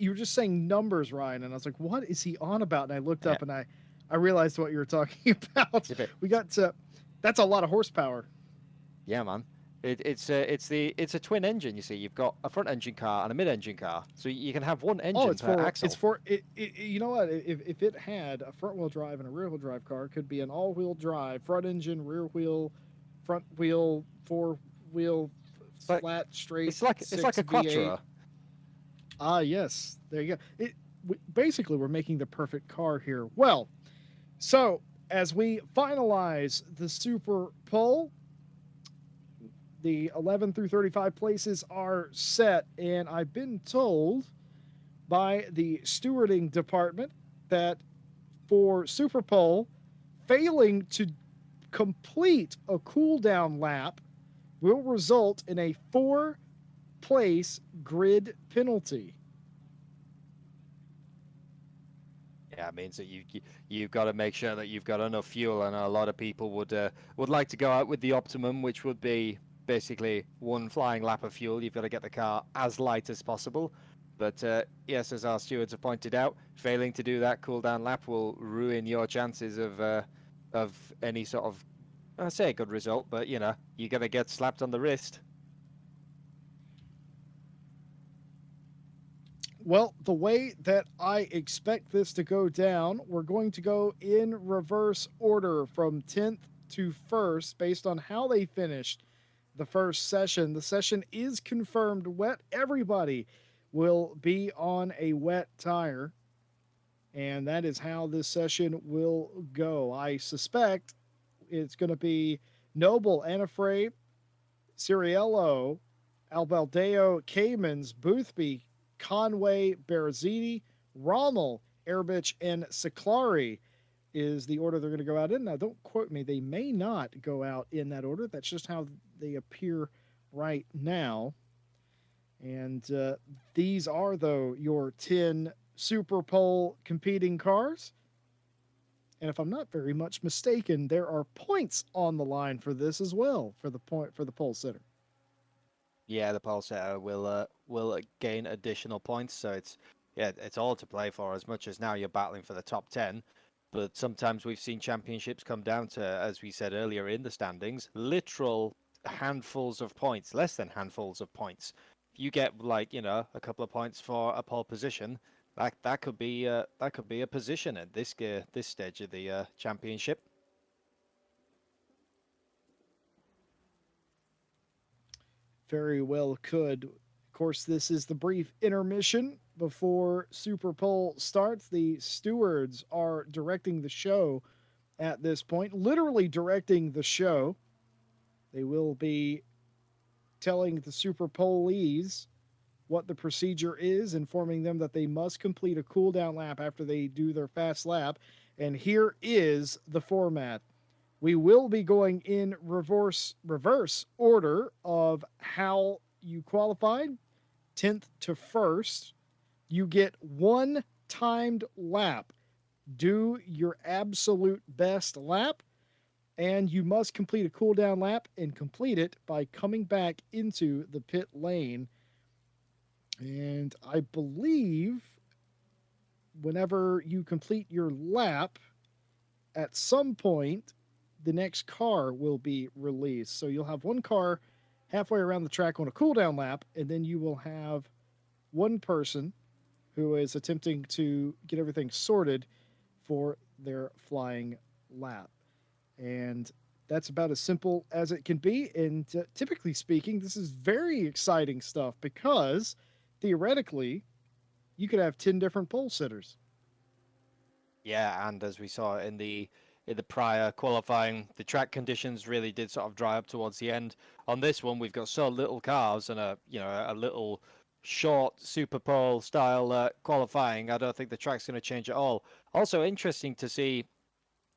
were just saying numbers, Ryan?" And I was like, "What is he on about?" And I looked up and I realized what you were talking about. We got to. That's a lot of horsepower. Yeah, man. It's a twin engine. You see, you've got a front engine car and a mid engine car, so you can have one engine per axle. It's for it. You know what? If it had a front wheel drive and a rear wheel drive car, it could be an all wheel drive, front engine, rear wheel, front wheel, four wheel, flat, straight. It's like a quattro. Ah, yes. There you go. Basically, we're making the perfect car here. Well, so as we finalize the Super Pole, the 11 through 35 places are set, and I've been told by the stewarding department that for Super Pole, failing to complete a cool down lap will result in a 4-place grid penalty. Yeah, it means that you've got to make sure that you've got enough fuel, and a lot of people would like to go out with the optimum, which would be basically one flying lap of fuel. You've got to get the car as light as possible. But yes, as our stewards have pointed out, failing to do that cool down lap will ruin your chances of any sort of, I say a good result, but you know, you're gonna get slapped on the wrist. Well, the way that I expect this to go down, we're going to go in reverse order from 10th to 1st based on how they finished the first session. The session is confirmed wet. Everybody will be on a wet tire, and that is how this session will go. I suspect it's going to be Noble, Anafray, Ciriello, Albaldeo, Caymans, Boothby, Conway, Berrezzini, Rommel, Erbich, and Ciclari is the order they're going to go out in. Now, don't quote me. They may not go out in that order. That's just how they appear right now. And these are, though, your 10 Super Pole competing cars. And if I'm not very much mistaken, there are points on the line for this as well for the pole sitter. Yeah, the pole setter will gain additional points, so it's all to play for. As much as now you're battling for the top 10, but sometimes we've seen championships come down to, as we said earlier in the standings, literal handfuls of points, less than handfuls of points. If you get like a couple of points for a pole position, that could be a position at this stage of the championship. Very well could. Of course, this is the brief intermission before Super Pole starts. The stewards are directing the show at this point, literally directing the show. They will be telling the Super Polees what the procedure is, informing them that they must complete a cool down lap after they do their fast lap. And here is the format. We will be going in reverse order of how you qualified, 10th to 1st. You get one timed lap. Do your absolute best lap, and you must complete a cool down lap and complete it by coming back into the pit lane. And I believe whenever you complete your lap, at some point, the next car will be released. So you'll have one car halfway around the track on a cool down lap, and then you will have one person who is attempting to get everything sorted for their flying lap. And that's about as simple as it can be. And typically speaking, this is very exciting stuff because theoretically, you could have 10 different pole sitters. Yeah, and as we saw in the prior qualifying, the track conditions really did sort of dry up towards the end. On this one, we've got so little cars and a little short Super Pole style qualifying. I don't think the track's going to change at all. Also interesting to see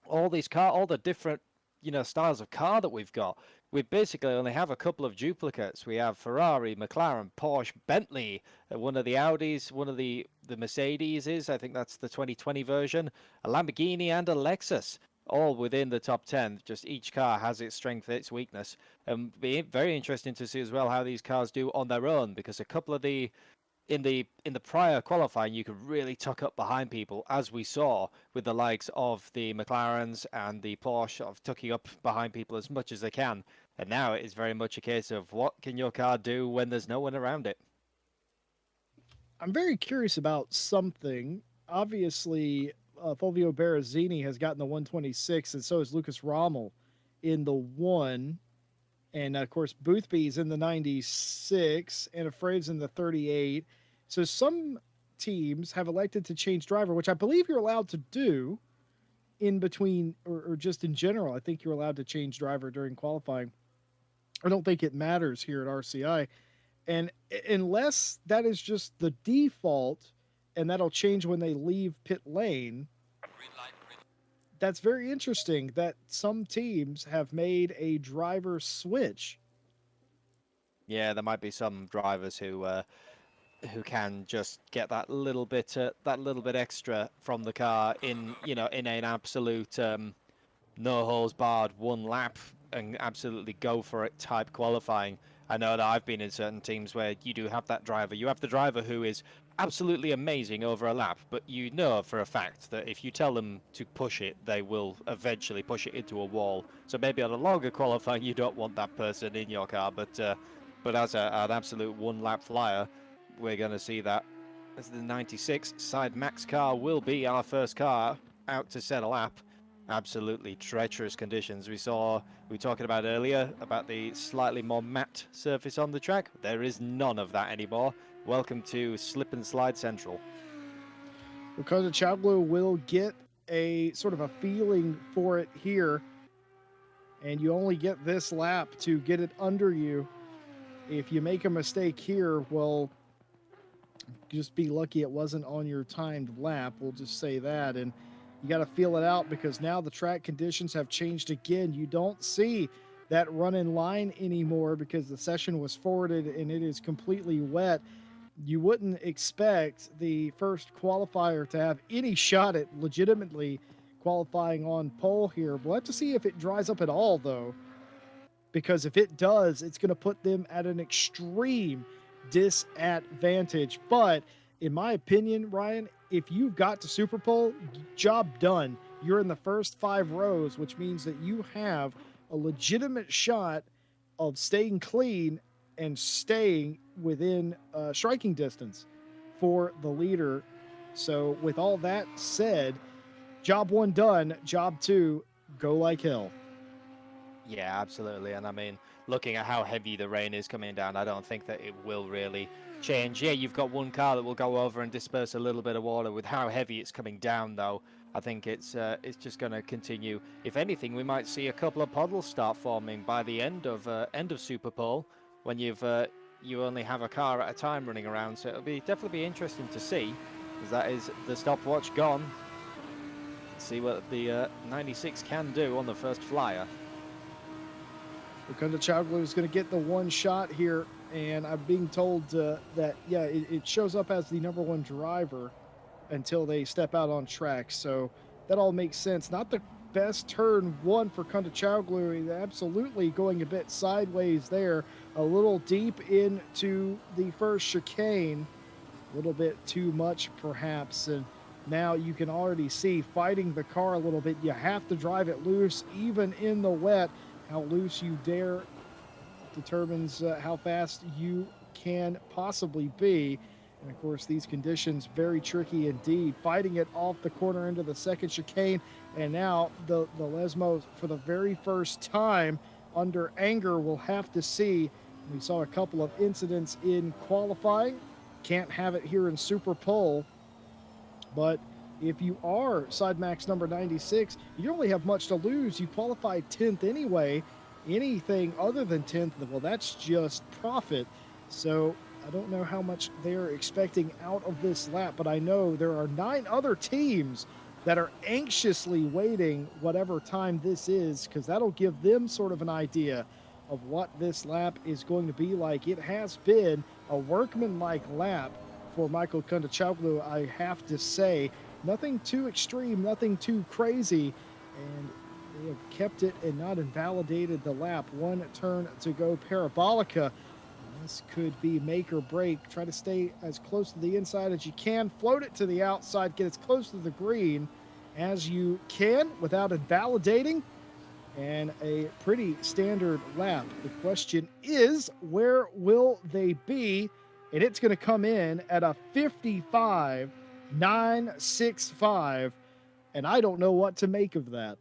all the different styles of car that we've got. We basically only have a couple of duplicates. We have Ferrari, McLaren, Porsche, Bentley, one of the Audis, one of the Mercedes is, I think that's the 2020 version, a Lamborghini and a Lexus, all within the top 10. Just each car has its strength, its weakness. And be very interesting to see as well how these cars do on their own, because a couple of the in the prior qualifying, you could really tuck up behind people, as we saw with the likes of the McLarens and the Porsche of tucking up behind people as much as they can. And now it is very much a case of what can your car do when there's no one around it. I'm very curious about something. Obviously, Fulvio Berrezzini has gotten the 126, and so has Lucas Rommel in the 1. And of course, Boothby's in the 96, and Afraid's in the 38. So some teams have elected to change driver, which I believe you're allowed to do in between or just in general. I think you're allowed to change driver during qualifying. I don't think it matters here at RCI. And unless that is just the default and that'll change when they leave pit lane, that's very interesting that some teams have made a driver switch. Yeah, there might be some drivers who can just get that little bit extra from the car in an absolute no holes barred one lap and absolutely go for it type qualifying. I know that I've been in certain teams where you do have that driver. You have the driver who is absolutely amazing over a lap, but you know for a fact that if you tell them to push it, they will eventually push it into a wall. So maybe on a longer qualifying, you don't want that person in your car, but as an absolute one lap flyer, we're going to see that. As the 96 side max car will be our first car out to set a lap. Absolutely treacherous conditions. We were talking about earlier about the slightly more matte surface on the track. There is none of that anymore. Welcome to Slip and Slide Central. Because Chadlo will get a sort of a feeling for it here, and you only get this lap to get it under you. If you make a mistake here, well, just be lucky it wasn't on your timed lap. We'll just say that. And you got to feel it out because now the track conditions have changed again. You don't see that run in line anymore because the session was forwarded and it is completely wet. You wouldn't expect the first qualifier to have any shot at legitimately qualifying on pole here. We'll have to see if it dries up at all, though, because if it does, it's going to put them at an extreme disadvantage. But in my opinion, Ryan, if you've got to Super Bowl, job done. You're in the first 5 rows, which means that you have a legitimate shot of staying clean and staying within striking distance for the leader. So, with all that said, job 1 done, job 2, go like hell. Yeah, absolutely. And I mean, looking at how heavy the rain is coming down, I don't think that it will really change. Yeah, you've got one car that will go over and disperse a little bit of water. With how heavy it's coming down, though, I think it's just going to continue. If anything, we might see a couple of puddles start forming by the end of Super Bowl when you only have a car at a time running around. So it'll definitely be interesting to see, because that is the stopwatch gone. See what the 96 can do on the first flyer. Wakanda Chowglu is going to get the one shot here, and I'm being told that, yeah, it shows up as the #1 driver until they step out on track. So that all makes sense. Not the best turn 1 for Kunda Chowglu. He's absolutely going a bit sideways there, a little deep into the first chicane, a little bit too much perhaps. And now you can already see fighting the car a little bit. You have to drive it loose, even in the wet. How loose you dare determines how fast you can possibly be. And of course, these conditions very tricky indeed. Fighting it off the corner into the second chicane, and now the Lesmo, for the very first time under anger, will have to see. We saw a couple of incidents in qualifying. Can't have it here in Super Pole. But if you are Sidemax number 96, you don't really have much to lose. You qualified 10th anyway. Anything other than 10th, well, that's just profit. So I don't know how much they're expecting out of this lap, but I know there are 9 other teams that are anxiously waiting whatever time this is, because that'll give them sort of an idea of what this lap is going to be like. It has been a workmanlike lap for Michael Kunda-Chowglu, I have to say. Nothing too extreme, nothing too crazy, and they have kept it and not invalidated the lap. 1 turn to go, Parabolica. This could be make or break. Try to stay as close to the inside as you can. Float it to the outside. Get as close to the green as you can without invalidating. And a pretty standard lap. The question is, where will they be? And it's going to come in at a 55.965. And I don't know what to make of that.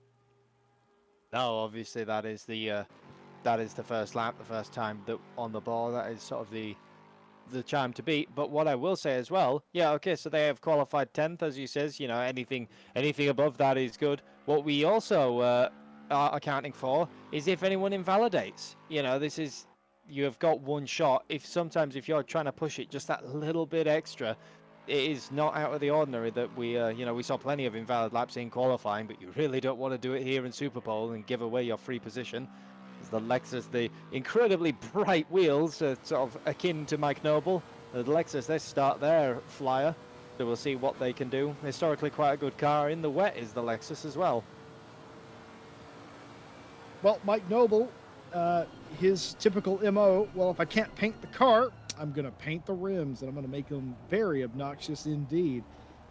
No, obviously that is the first lap, the first time that on the ball. That is sort of the time to beat. But what I will say as well, yeah, okay, so they have qualified 10th, as you says. You know, anything above that is good. What we also are accounting for is if anyone invalidates. You know, you have got one shot. If you're trying to push it just that little bit extra, it is not out of the ordinary that we saw plenty of invalid laps in qualifying, but you really don't want to do it here in Super Bowl and give away your free position. As the Lexus, the incredibly bright wheels, sort of akin to Mike Noble. The Lexus, they start their flyer, so we'll see what they can do. Historically quite a good car. In the wet is the Lexus as well. Well, Mike Noble, his typical MO, well, if I can't paint the car, I'm going to paint the rims, and I'm going to make them very obnoxious indeed.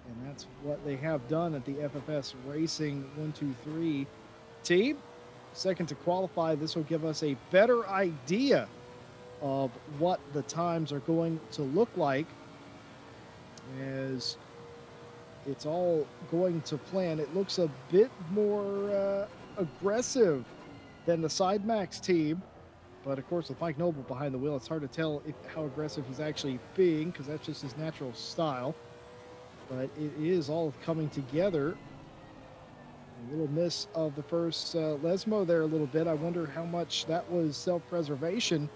And that's what they have done at the FFS Racing 123 team. Second to qualify, this will give us a better idea of what the times are going to look like, as it's all going to plan. It looks a bit more aggressive than the Sidemax team. But of course, with Mike Noble behind the wheel, it's hard to tell how aggressive he's actually being, because that's just his natural style. But it is all coming together. A little miss of the first Lesmo there a little bit. I wonder how much that was self-preservation.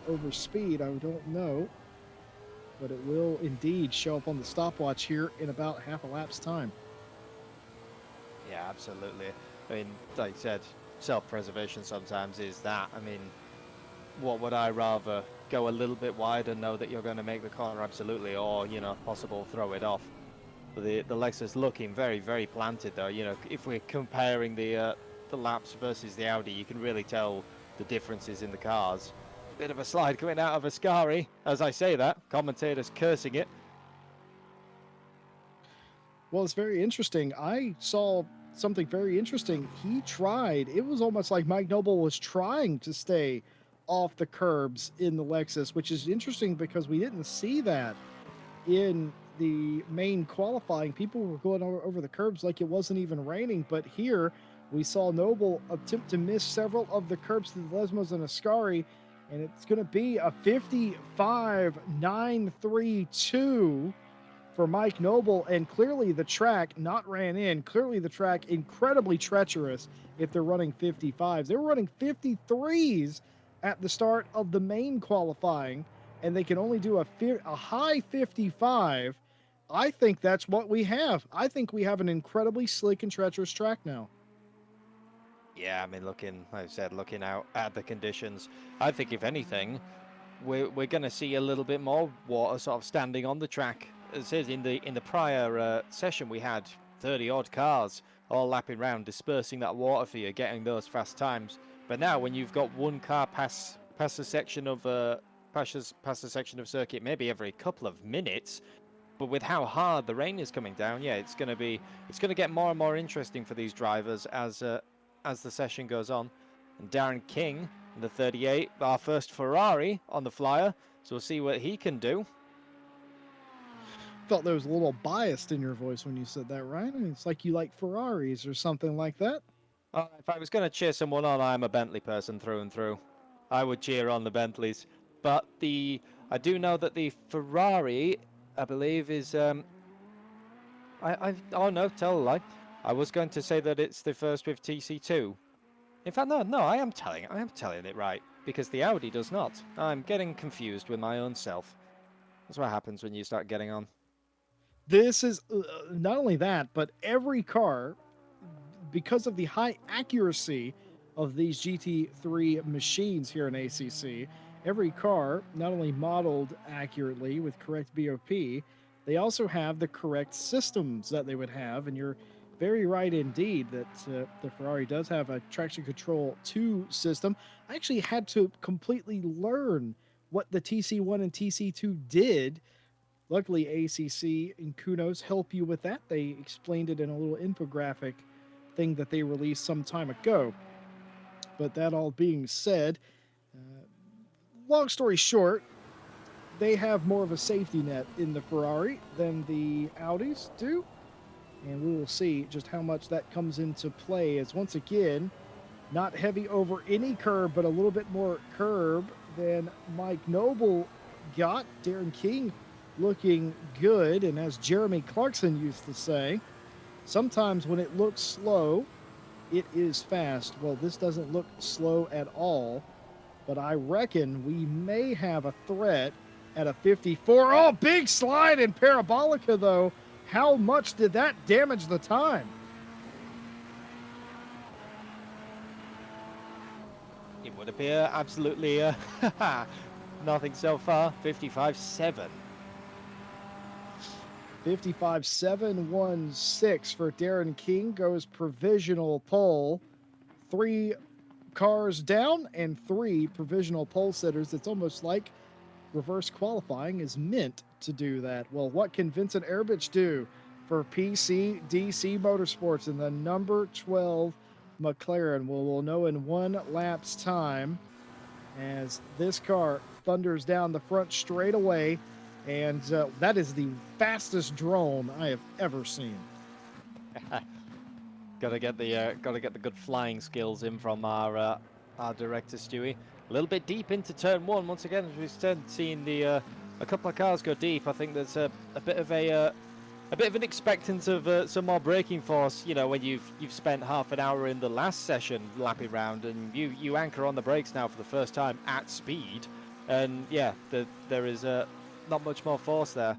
over speed, I don't know. But it will indeed show up on the stopwatch here in about half a lap's time. Yeah, absolutely. I mean, like I said, self-preservation sometimes is that. I mean, what would I rather? Go a little bit wide and know that you're going to make the corner, absolutely, or, you know, possible throw it off. But the Lexus looking very, very planted, though. You know, if we're comparing the laps versus the Audi, you can really tell the differences in the cars. Bit of a slide coming out of Ascari. As I say that, commentators cursing it. Well, it's very interesting. I saw something very interesting. He tried, it was almost like Mike Noble was trying to stay off the curbs in the Lexus, which is interesting because we didn't see that in the main qualifying. People were going over the curbs like it wasn't even raining, but here we saw Noble attempt to miss several of the curbs to the Lesmos and Ascari, and it's going to be a 55.932 for Mike Noble, and clearly the track not ran in. Clearly the track incredibly treacherous if they're running 55s. They were running 53s at the start of the main qualifying, and they can only do a high 55. I think that's what we have. I think we have an incredibly slick and treacherous track now. Yeah, I mean, like I said, looking out at the conditions, I think if anything, we're going to see a little bit more water sort of standing on the track. As it says in the prior session, we had 30 odd cars all lapping around, dispersing that water for you, getting those fast times. But now, when you've got one car pass a section of pass a section of circuit, maybe every couple of minutes, but with how hard the rain is coming down, yeah, it's going to get more and more interesting for these drivers as the session goes on. And Darren King in the 38, our first Ferrari on the flyer, so we'll see what he can do. Felt there was a little biased in your voice when you said that, right? I mean, it's like you like Ferraris or something like that. If I was going to cheer someone on, I'm a Bentley person through and through. I would cheer on the Bentleys. But I do know that the Ferrari, I believe, is oh no, tell a lie. I was going to say that it's the first with TC2. In fact, no, I am telling it right, because the Audi does not. I'm getting confused with my own self. That's what happens when you start getting on. This is not only that, but every car, because of the high accuracy of these GT3 machines here in ACC, every car not only modeled accurately with correct BOP, they also have the correct systems that they would have. And you're very right indeed that the Ferrari does have a traction control 2 system. I actually had to completely learn what the TC1 and TC2 did. Luckily, ACC and Kunos help you with that. They explained it in a little infographic thing that they released some time ago. But that all being said, long story short, they have more of a safety net in the Ferrari than the Audis do. And we will see just how much that comes into play, as once again, not heavy over any curb, but a little bit more curb than Mike Noble got. Darren King looking good, and as Jeremy Clarkson used to say, sometimes when it looks slow, it is fast. Well, this doesn't look slow at all, but I reckon we may have a threat at a 54. Oh, big slide in Parabolica, though. How much did that damage the time? It would appear absolutely nothing so far. 55.7. 55.716 for Darren King goes provisional pole. 3 cars down and 3 provisional pole sitters. It's almost like reverse qualifying is meant to do that. Well, what can Vincent Erbich do for PCDC Motorsports in the number 12 McLaren? Well, we'll know in 1 lap's time as this car thunders down the front straightaway. And that is the fastest drone I have ever seen. Gotta get the good flying skills in from our director Stewie. A little bit deep into turn 1 once again. We've seen a couple of cars go deep. I think there's a bit of an expectance of some more braking force. You know, when you've spent half an hour in the last session lapping around, and you anchor on the brakes now for the first time at speed. And yeah, there is not much more force there.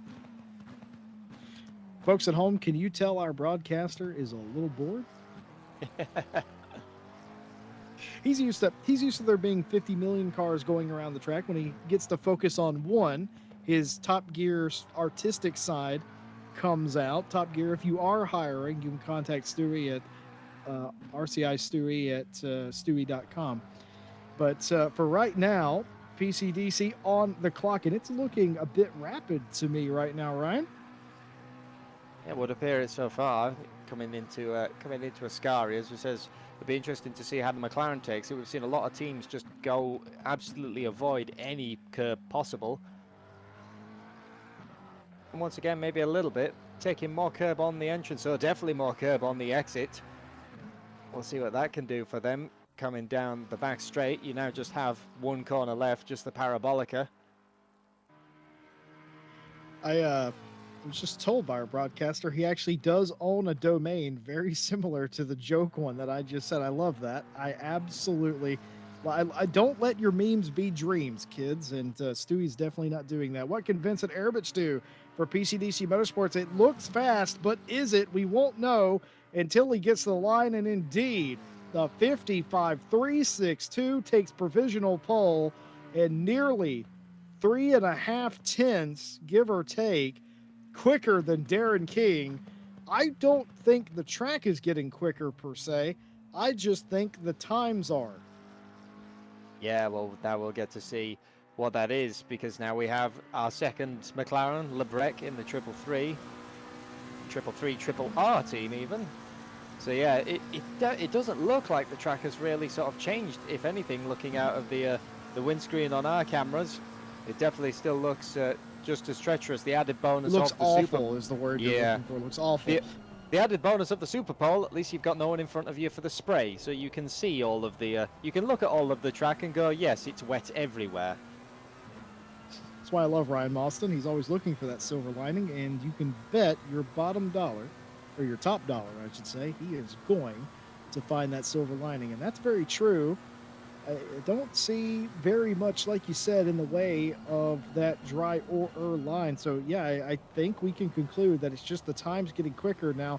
Folks at home, can you tell our broadcaster is a little bored? He's used to there being 50 million cars going around the track. When he gets to focus on one, his Top Gear's artistic side comes out. Top Gear, if you are hiring, you can contact Stewie at RCI Stewie at stewie.com. But for right now, PCDC on the clock, and it's looking a bit rapid to me right now, Ryan. It would appear it so far. Coming into Ascari, as we says, it'll be interesting to see how the McLaren takes it. We've seen a lot of teams just go absolutely avoid any curb possible. And once again, maybe a little bit, taking more curb on the entrance, or definitely more curb on the exit. We'll see what that can do for them. Coming down the back straight, you now just have one corner left, just the Parabolica. I was just told by our broadcaster he actually does own a domain very similar to the joke one that I just said. I love that. I absolutely. I don't let your memes be dreams, kids, and Stewie's definitely not doing that. What can Vincent Erbich do for PCDC Motorsports? It looks fast, but is it? We won't know until he gets to the line, and indeed, the 55.362 takes provisional pole and nearly 3.5 tenths, give or take, quicker than Darren King. I don't think the track is getting quicker per se. I just think the times are. Yeah, well, now we'll get to see what that is, because now we have our second McLaren, Lebrec, in the 333, triple R team even. So yeah, it doesn't look like the track has really sort of changed. If anything, looking out of the windscreen on our cameras, it definitely still looks just as treacherous. The added bonus Looks of the awful is the word you're looking for. Looks awful. The added bonus of the Super Pole, at least you've got no one in front of you for the spray, so you can see all of the, you can look at all of the track and go, yes, it's wet everywhere. That's why I love Ryan Mauston. He's always looking for that silver lining, and you can bet your bottom dollar, or your top dollar, I should say, he is going to find that silver lining. And that's very true. I don't see very much, like you said, in the way of that dry or line. So, yeah, I think we can conclude that it's just the time's getting quicker. Now,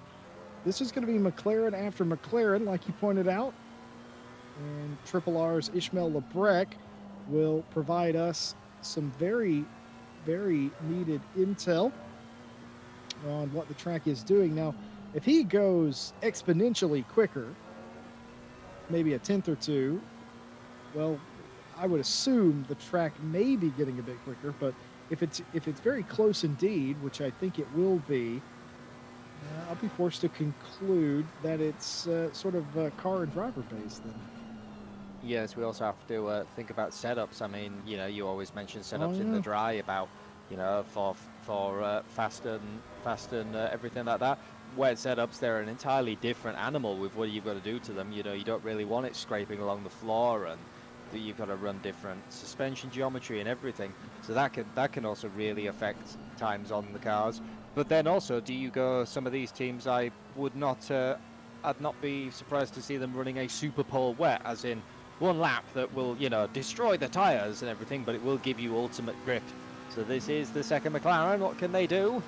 this is going to be McLaren after McLaren, like you pointed out. And Triple R's Ishmael Lebrec will provide us some very, very needed intel on what the track is doing. Now, if he goes exponentially quicker, maybe a tenth or two, well, I would assume the track may be getting a bit quicker, but if it's very close indeed, which I think it will be, I'll be forced to conclude that it's sort of car and driver based then. Yes, we also have to think about setups. I mean, you know, you always mention setups in the dry about, you know, for fast and everything like that. Wet setups, they're an entirely different animal with what you've got to do to them. You know, you don't really want it scraping along the floor, and you've got to run different suspension geometry and everything. So that can also really affect times on the cars. But then also, do you go some of these teams? I'd not be surprised to see them running a super pole wet, as in one lap that will, you know, destroy the tires and everything, but it will give you ultimate grip. So this is the second McLaren. What can they do?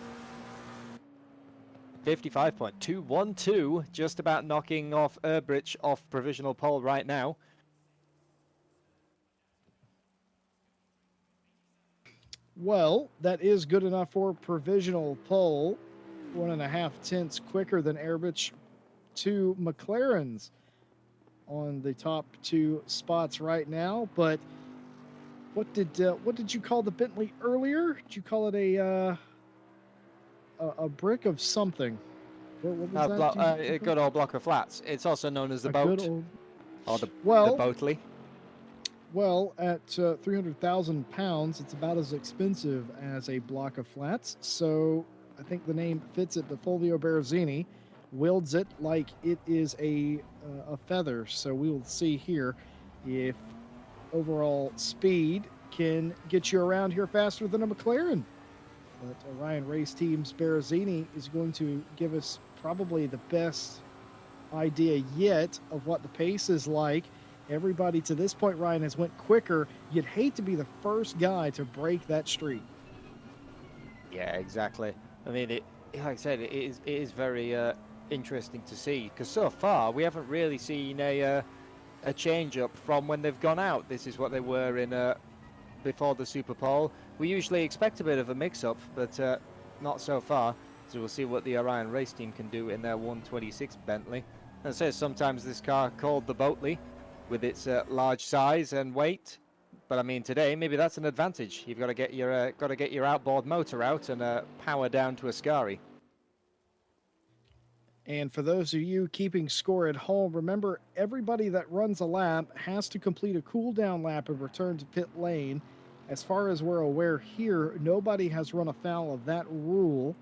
55.212, just about knocking off Erbich off provisional pole right now. Well, that is good enough for provisional pole. 1.5 tenths quicker than Erbich. 2 McLarens on the top 2 spots right now. But what did you call the Bentley earlier? Did you call it a brick of something? What was that? A good old block of flats. It's also known as the boat, or the boatly. Well, at 300,000 pounds, it's about as expensive as a block of flats. So I think the name fits it, but Fulvio Berrezzini wields it like it is a feather. So we will see here if overall speed can get you around here faster than a McLaren. But Ryan Race Team's Berrezzini is going to give us probably the best idea yet of what the pace is like. Everybody to this point, Ryan, has went quicker. You'd hate to be the first guy to break that streak. Yeah, exactly. I mean, like I said, it is very interesting to see because so far we haven't really seen a change up from when they've gone out. This is what they were in before the Super Bowl. We usually expect a bit of a mix-up, but not so far. So we'll see what the Orion race team can do in their 126 Bentley. And so sometimes this car called the Boatley, with its large size and weight. But I mean, today maybe that's an advantage. You've got to get your outboard motor out and power down to a Ascari. And for those of you keeping score at home, remember everybody that runs a lap has to complete a cool down lap and return to pit lane. As far as we're aware here, nobody has run afoul of that rule.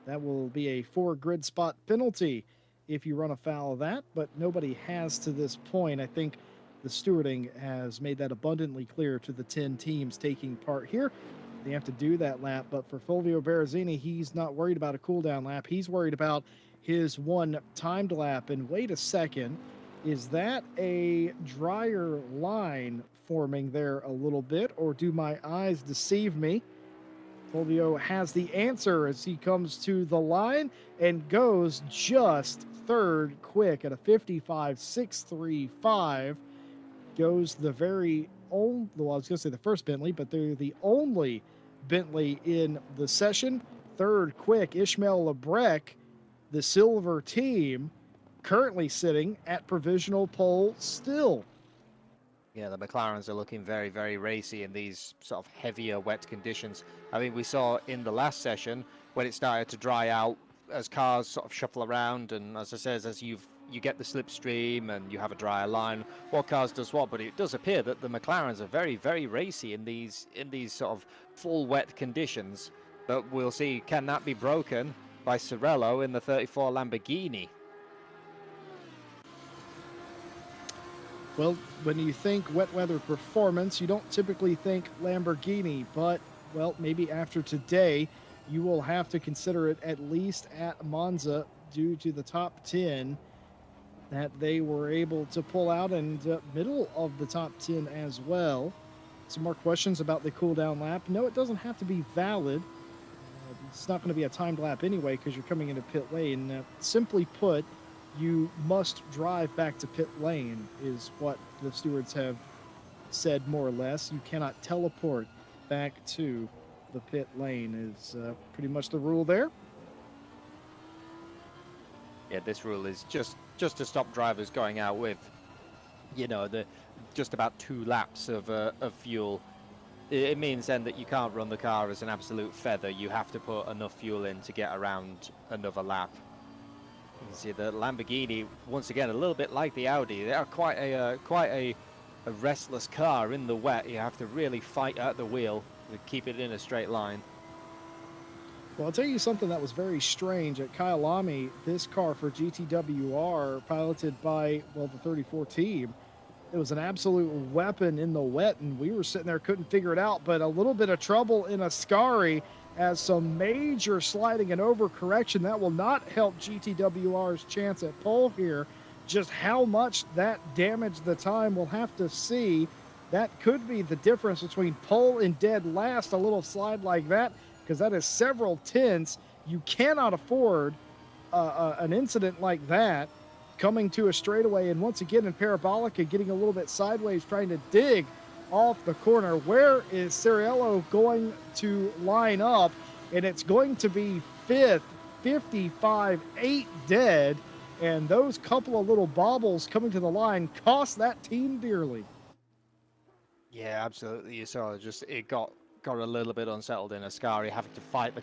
That will be a 4 grid spot penalty if you run afoul of that, but nobody has to this point. I think the stewarding has made that abundantly clear to the 10 teams taking part here. They have to do that lap, but for Fulvio Berrezzini, he's not worried about a cool down lap. He's worried about his one timed lap. And wait a second, is that a drier line forming there a little bit, or do my eyes deceive me? Fulvio has the answer as he comes to the line and goes just third quick at a 55.635. Goes the very old, well, I was going to say the first Bentley, but they're the only Bentley in the session. Third quick, Ishmael Lebrec, the silver team, currently sitting at provisional pole still. Yeah, the McLarens are looking very, very racy in these sort of heavier wet conditions. I mean, we saw in the last session when it started to dry out as cars sort of shuffle around, and as I says, as you get the slipstream and you have a drier line, what cars does what. But it does appear that the McLarens are very, very racy in these sort of full wet conditions. But we'll see, can that be broken by Sorello in the 34 Lamborghini? Well, when you think wet weather performance, you don't typically think Lamborghini, but, well, maybe after today, you will have to consider it at least at Monza due to the top 10 that they were able to pull out and middle of the top 10 as well. Some more questions about the cool down lap. No, it doesn't have to be valid. It's not going to be a timed lap anyway because you're coming into pit lane. Simply put, you must drive back to pit lane is what the stewards have said more or less. You cannot teleport back to the pit lane is pretty much the rule there. Yeah, this rule is just to stop drivers going out with, you know, the just about 2 laps of fuel. It means then that you can't run the car as an absolute feather. You have to put enough fuel in to get around another lap. You can see the Lamborghini, once again, a little bit like the Audi. They are quite a restless car in the wet. You have to really fight at the wheel to keep it in a straight line. Well, I'll tell you something that was very strange. At Kyalami, this car for GTWR, piloted by, well, the 34 team, it was an absolute weapon in the wet, and we were sitting there, couldn't figure it out, but a little bit of trouble in Ascari as some major sliding and overcorrection. That will not help GTWR's chance at pole here. Just how much that damaged the time, we'll have to see. That could be the difference between pole and dead last, a little slide like that, because that is several tenths. You cannot afford an incident like that coming to a straightaway. And once again, in Parabolica, getting a little bit sideways, trying to dig off the corner. Where is Ciriello going to line up? And it's going to be 5th, 55-8 dead. And those couple of little bobbles coming to the line cost that team dearly. Yeah, absolutely. You saw it got a little bit unsettled in Ascari, having to fight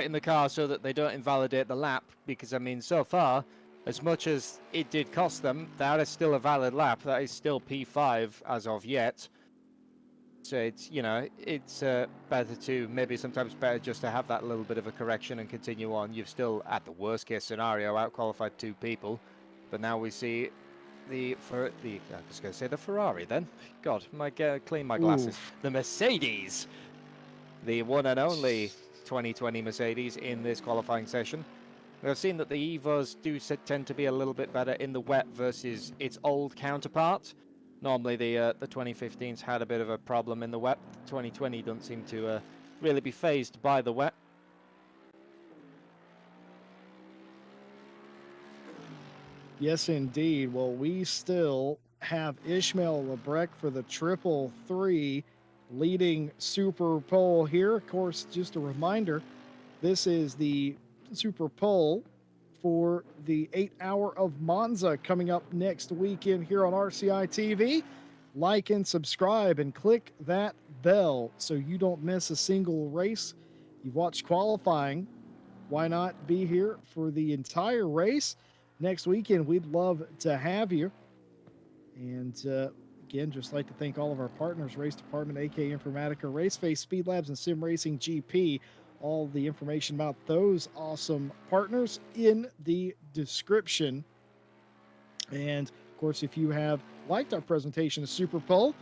in the car so that they don't invalidate the lap. Because I mean, so far, as much as it did cost them, that is still a valid lap. That is still P5 as of yet. So it's, you know, it's better to, maybe sometimes better just to have that little bit of a correction and continue on. You've still, at the worst case scenario, out-qualified 2 people. But now we see I was going to say the Ferrari then. God, clean my glasses. Oof. The Mercedes. The one and only 2020 Mercedes in this qualifying session. We've seen that the Evos do tend to be a little bit better in the wet versus its old counterpart. Normally the 2015s had a bit of a problem in the wet. 2020 doesn't seem to really be phased by the wet. Yes, indeed. Well, we still have Ishmael Lebrec for the triple three leading Super Pole here. Of course, just a reminder, this is the Super Pole for the 8 hour of Monza coming up next weekend here on RCI TV. Like and subscribe and click that bell so you don't miss a single race. You've watched qualifying. Why not be here for the entire race next weekend? We'd love to have you. And again, just like to thank all of our partners, Race Department, AK Informatica, Raceface, Speed Labs, and Sim Racing GP. All the information about those awesome partners in the description. And of course, if you have liked our presentation of Super Pole,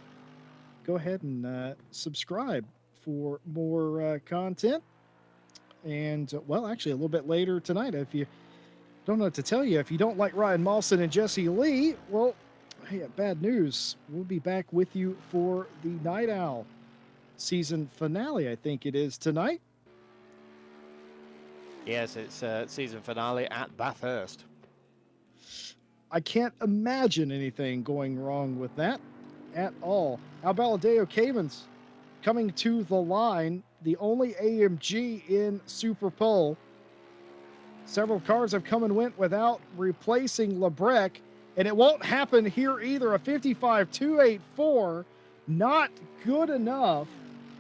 go ahead and subscribe for more content. And well, actually, a little bit later tonight, if you don't know what to tell you, if you don't like Ryan Mawson and Jesse Lee, well, hey, bad news. We'll be back with you for the Night Owl season finale, I think it is tonight. Yes, it's season finale at Bathurst. I can't imagine anything going wrong with that at all. Albaladeo Caymans coming to the line, the only AMG in Super Pole. Several cars have come and went without replacing Lebrec, and it won't happen here either. A 55.284, not good enough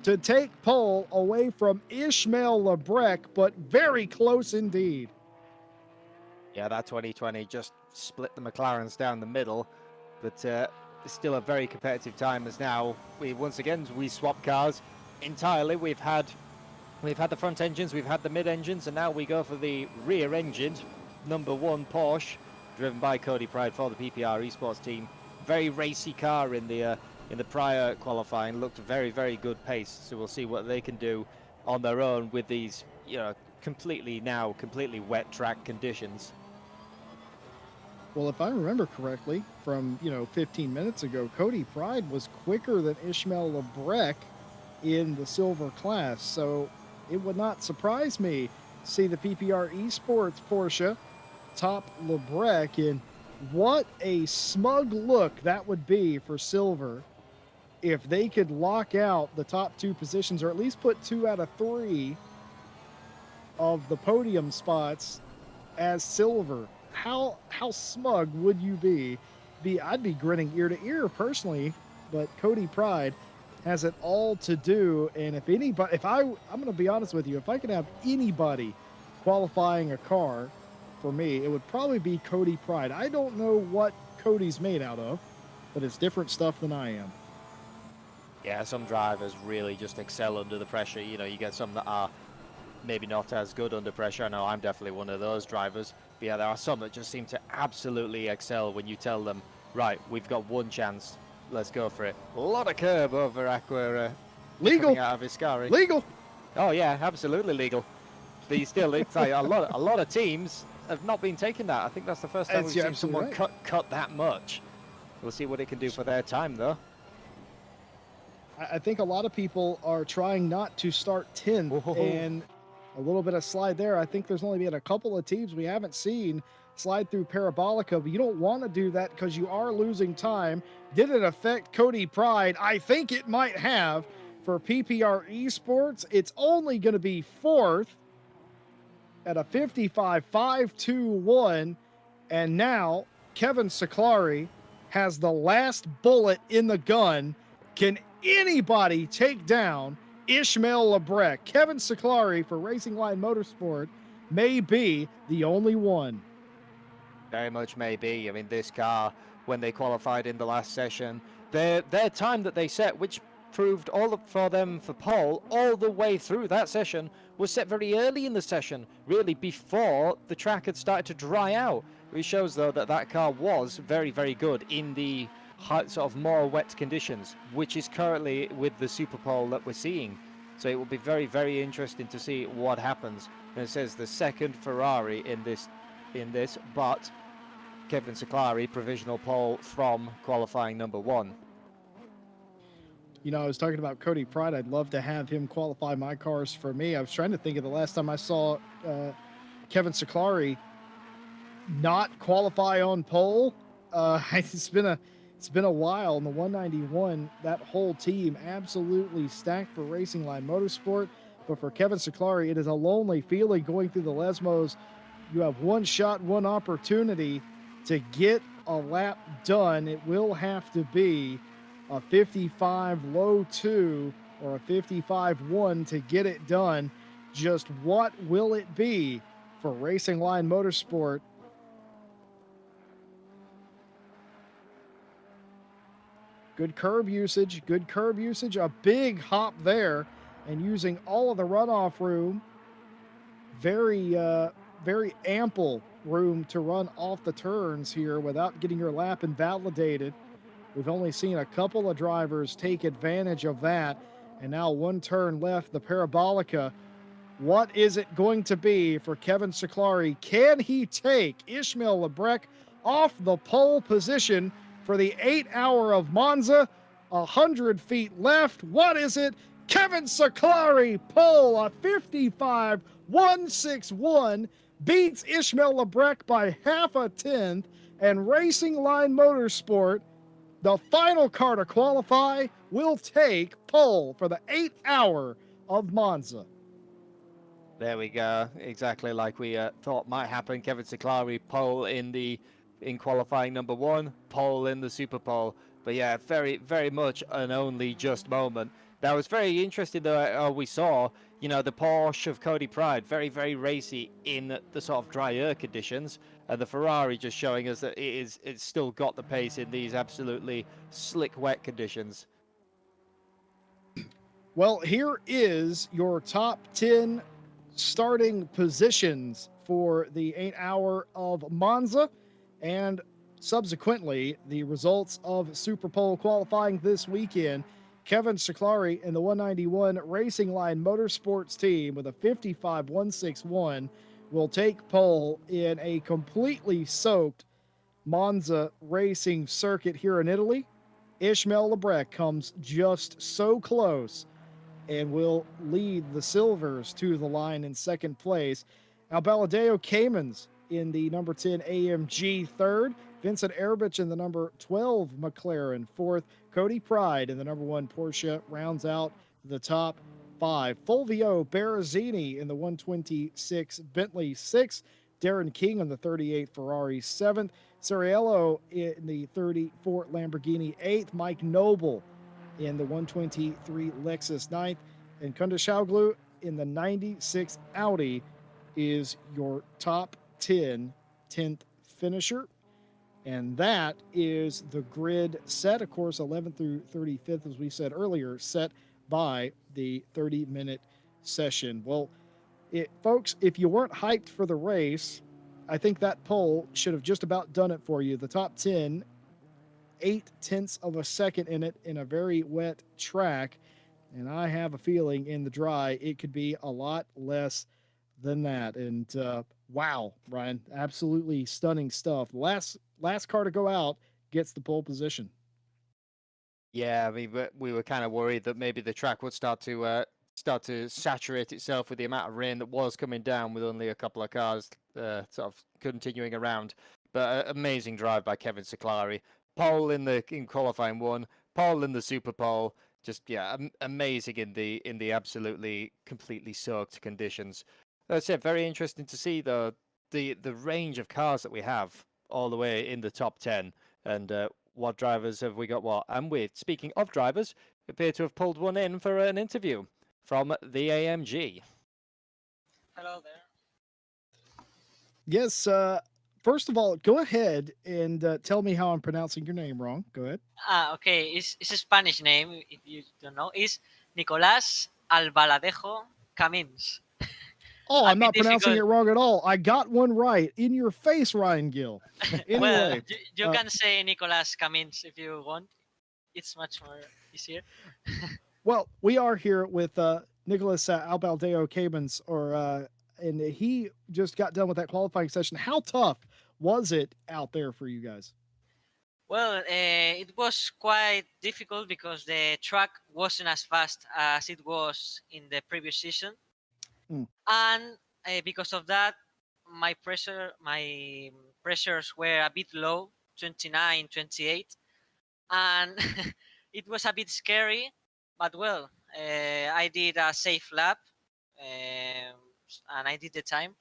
to take pole away from Ishmael Lebrec, but very close indeed. Yeah, that 2020 just split the McLarens down the middle, but it's still a very competitive time as now we swap cars entirely. We've had the front engines, we've had the mid engines, and now we go for the rear engined number one Porsche, driven by Cody Pride for the PPR Esports team. Very racy car in the prior qualifying, looked very, very good pace. So we'll see what they can do on their own with these, completely wet track conditions. Well, if I remember correctly from, 15 minutes ago, Cody Pride was quicker than Ishmael Lebrec in the silver class. So it would not surprise me to see the PPR Esports Porsche top Lebrec. And what a smug look that would be for silver if they could lock out the top two positions, or at least put 2 out of 3 of the podium spots as silver. How smug would you be? I'd be grinning ear to ear personally, but Cody Pride has it all to do. And if anybody, I'm going to be honest with you, if I could have anybody qualifying a car for me, it would probably be Cody Pride. I don't know what Cody's made out of, but it's different stuff than I am. Yeah, some drivers really just excel under the pressure. You get some that are maybe not as good under pressure. I know I'm definitely one of those drivers. But yeah, there are some that just seem to absolutely excel when you tell them, right, we've got one chance, let's go for it. A lot of curb over Aqua. Legal. Out of Iscari. Legal. Oh yeah, absolutely legal. But still, it's like a lot of teams have not been taking that. I think that's the first time we've seen someone cut that much. We'll see what it can do for their time, though. I think a lot of people are trying not to start 10th, and a little bit of slide there. I think there's only been a couple of teams we haven't seen slide through Parabolica, but you don't want to do that because you are losing time. Did it affect Cody Pride? I think it might have. For PPR Esports, it's only going to be 4th at a 55.521, and now Kevin Siclari has the last bullet in the gun. Can anybody take down Ishmael Lebrec? Kevin Siclari for Racing Line Motorsport may be the only one. Very much may be. I mean, this car, when they qualified in the last session, their time that they set, which proved all up for them for pole all the way through that session, was set very early in the session, really before the track had started to dry out. Which shows, though, that car was very, very good in the sort of more wet conditions, which is currently with the Super Pole that we're seeing. So it will be very, very interesting to see what happens. And it says the second Ferrari in this, but Kevin Seclari provisional pole from qualifying number 1. You know, I was talking about Cody Pride. I'd love to have him qualify my cars for me. I was trying to think of the last time I saw Kevin Seclari not qualify on pole. It's been a while. In the 191, that whole team absolutely stacked for Racing Line Motorsport. But for Kevin Seclari, it is a lonely feeling going through the Lesmos. You have one shot, one opportunity to get a lap done. It will have to be a 55 low 2 or a 55 1 to get it done. Just what will it be for Racing Line Motorsport? Good curb usage, a big hop there, and using all of the runoff room. Very ample room to run off the turns here without getting your lap invalidated. We've only seen a couple of drivers take advantage of that, and now one turn left, the Parabolica. What is it going to be for Kevin Seclari? Can he take Ishmael Lebrec off the pole position for the 8 hour of Monza? 100 feet left. What is it? Kevin Seclari pole, a 55.161, beats Ishmael Lebrec by half a tenth, and Racing Line Motorsport, the final car to qualify, will take pole for the 8 hour of Monza. There we go. Exactly like we thought might happen. Kevin Seclari pole in qualifying number 1, pole in the Super Pole. But yeah, very, very much an only just moment. That was very interesting though. We saw, you know, the Porsche of Cody Pride, very, very racy in the sort of drier conditions, and the Ferrari just showing us that it's still got the pace in these absolutely slick, wet conditions. Well, here is your top 10 starting positions for the 8 hour of Monza, and subsequently the results of Super Pole qualifying this weekend. Kevin Seclari in the 191 Racing Line Motorsports team with a 55.161 will take pole in a completely soaked Monza racing circuit here in Italy. Ishmael Lebrec comes just so close and will lead the Silvers to the line in second place. Albaladeo Caymans in the number 10 AMG third. Vincent Erbich in the number 12 McLaren fourth. Cody Pride in the number 1 Porsche rounds out the top 5. Fulvio Berrezzini in the 126 Bentley 6th. Darren King in the 38 Ferrari 7th. Sariello in the 34 Lamborghini 8th. Mike Noble in the 123 Lexus 9th, and Kundashaoglu in the 96 Audi is your top 10th finisher. And that is the grid set, of course, 11th through 35th, as we said earlier, set by the 30-minute session. Well, folks, if you weren't hyped for the race, I think that poll should have just about done it for you. The top 10, 0.8 of a second in it in a very wet track. And I have a feeling in the dry, it could be a lot less than that. And wow, Ryan, absolutely stunning stuff. Last car to go out gets the pole position. Yeah, I mean, we were kind of worried that maybe the track would start to saturate itself with the amount of rain that was coming down with only a couple of cars sort of continuing around. But amazing drive by Kevin Seclari. Pole in qualifying 1, pole in the Super Pole. Just amazing in the absolutely completely soaked conditions. As I said, very interesting to see the range of cars that we have all the way in the top 10, and what drivers have we got what? And speaking of drivers, appear to have pulled one in for an interview from the AMG. Hello there. Yes, first of all, go ahead and tell me how I'm pronouncing your name wrong. Go ahead. Okay. It's a Spanish name, if you don't know. It's Nicolás Albaladejo Camins. Oh, A I'm bit not pronouncing it difficult. wrong at all. I got one right. In your face, Ryan Gill. Well, Anyway, you can say Nicolás Camins if you want. It's much more easier. well, we are here with Nicholas Albaldeo Caymans, and he just got done with that qualifying session. How tough was it out there for you guys? Well, it was quite difficult because the track wasn't as fast as it was in the previous season, Mm. and because of that, my pressures were a bit low, 29, 28, and it was a bit scary. But well, I did a safe lap, and I did the time.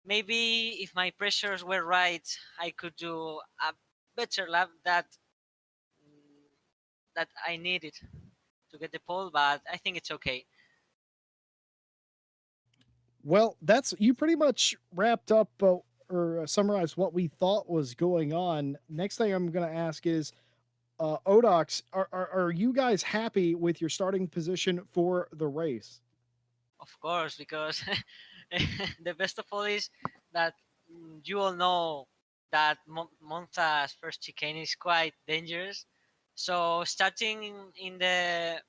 Maybe if my pressures were right, I could do a better lap that I needed to get the pole, but I think it's okay. Well, that's you pretty much wrapped up or summarized what we thought was going on. Next thing I'm going to ask is Odox, are you guys happy with your starting position for the race? Of course, because the best of all is that you all know that Monza's first chicane is quite dangerous. So starting in the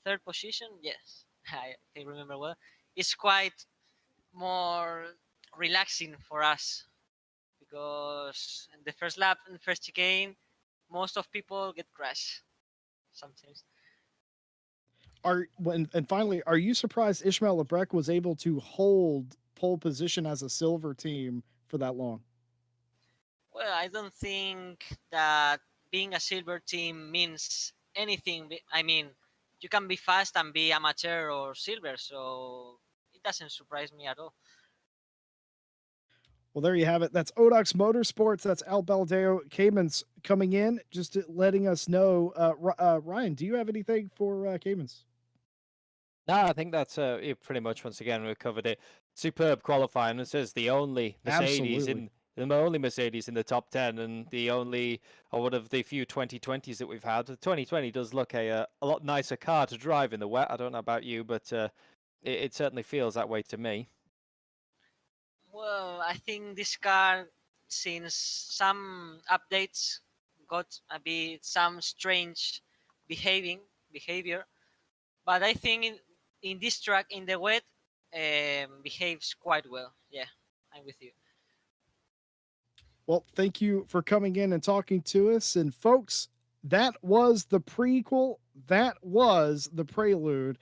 third position, yes, I remember well, it's quite more relaxing for us because in the first lap and first chicane, most of people get crashed sometimes. And finally, are you surprised Ishmael Lebrec was able to hold pole position as a silver team for that long? Well, I don't think that being a silver team means anything. I mean, you can be fast and be amateur or silver, so it doesn't surprise me at all. Well, there you have it. That's Odox Motorsports. That's Al Baldeo Caymans coming in, just letting us know. Ryan, do you have anything for Caymans? No, I think that's it pretty much once again we've covered it. Superb qualifying. It says Absolutely. the only Mercedes in the top 10, and the only or one of the few 2020s that we've had. The 2020 does look a lot nicer car to drive in the wet. I don't know about you, but it certainly feels that way to me. Well, I think this car, since some updates, got a bit some strange behaving behavior, but I think in this track in the wet behaves quite well. Yeah, I'm with you. Well, thank you for coming in and talking to us. And folks, that was the prequel. That was the prelude.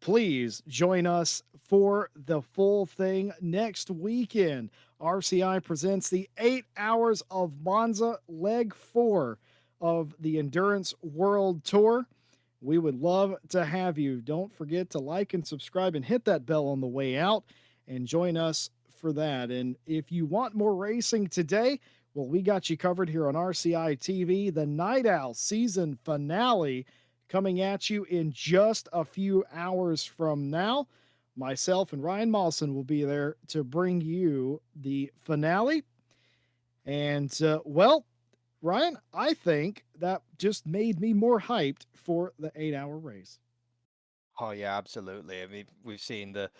Please join us for the full thing next weekend. RCI presents the 8 hours of Monza, leg 4 of the Endurance World Tour. We would love to have you. Don't forget to like and subscribe and hit that bell on the way out and join us for that. And if you want more racing today, well, we got you covered here on RCI TV. The Night Owl season finale coming at you in just a few hours from now. Myself and Ryan Mawson will be there to bring you the finale. And, well, Ryan, I think that just made me more hyped for the 8 hour race. Oh yeah, absolutely. I mean, we've seen the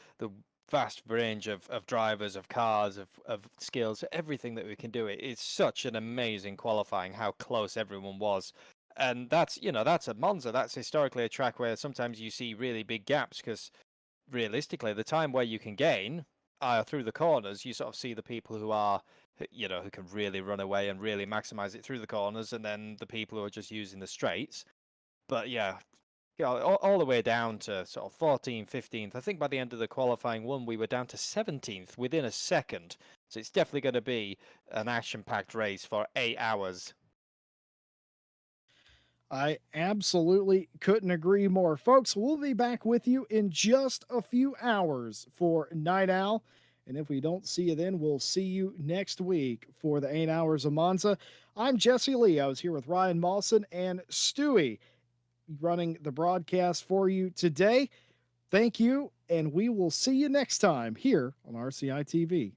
vast range of drivers, of cars, of skills, everything that we can do. It's such an amazing qualifying how close everyone was. And that's, that's a Monza. That's historically a track where sometimes you see really big gaps because realistically, the time where you can gain through the corners, you sort of see the people who are, who can really run away and really maximize it through the corners, and then the people who are just using the straights. But yeah, all the way down to sort of 14th, 15th. I think by the end of the qualifying one, we were down to 17th within a second. So it's definitely going to be an action-packed race for 8 hours. I absolutely couldn't agree more. Folks, we'll be back with you in just a few hours for Night Owl. And if we don't see you then, we'll see you next week for the 8 hours of Monza. I'm Jesse Lee. I was here with Ryan Mawson and Stewie running the broadcast for you today. Thank you, and we will see you next time here on RCI TV.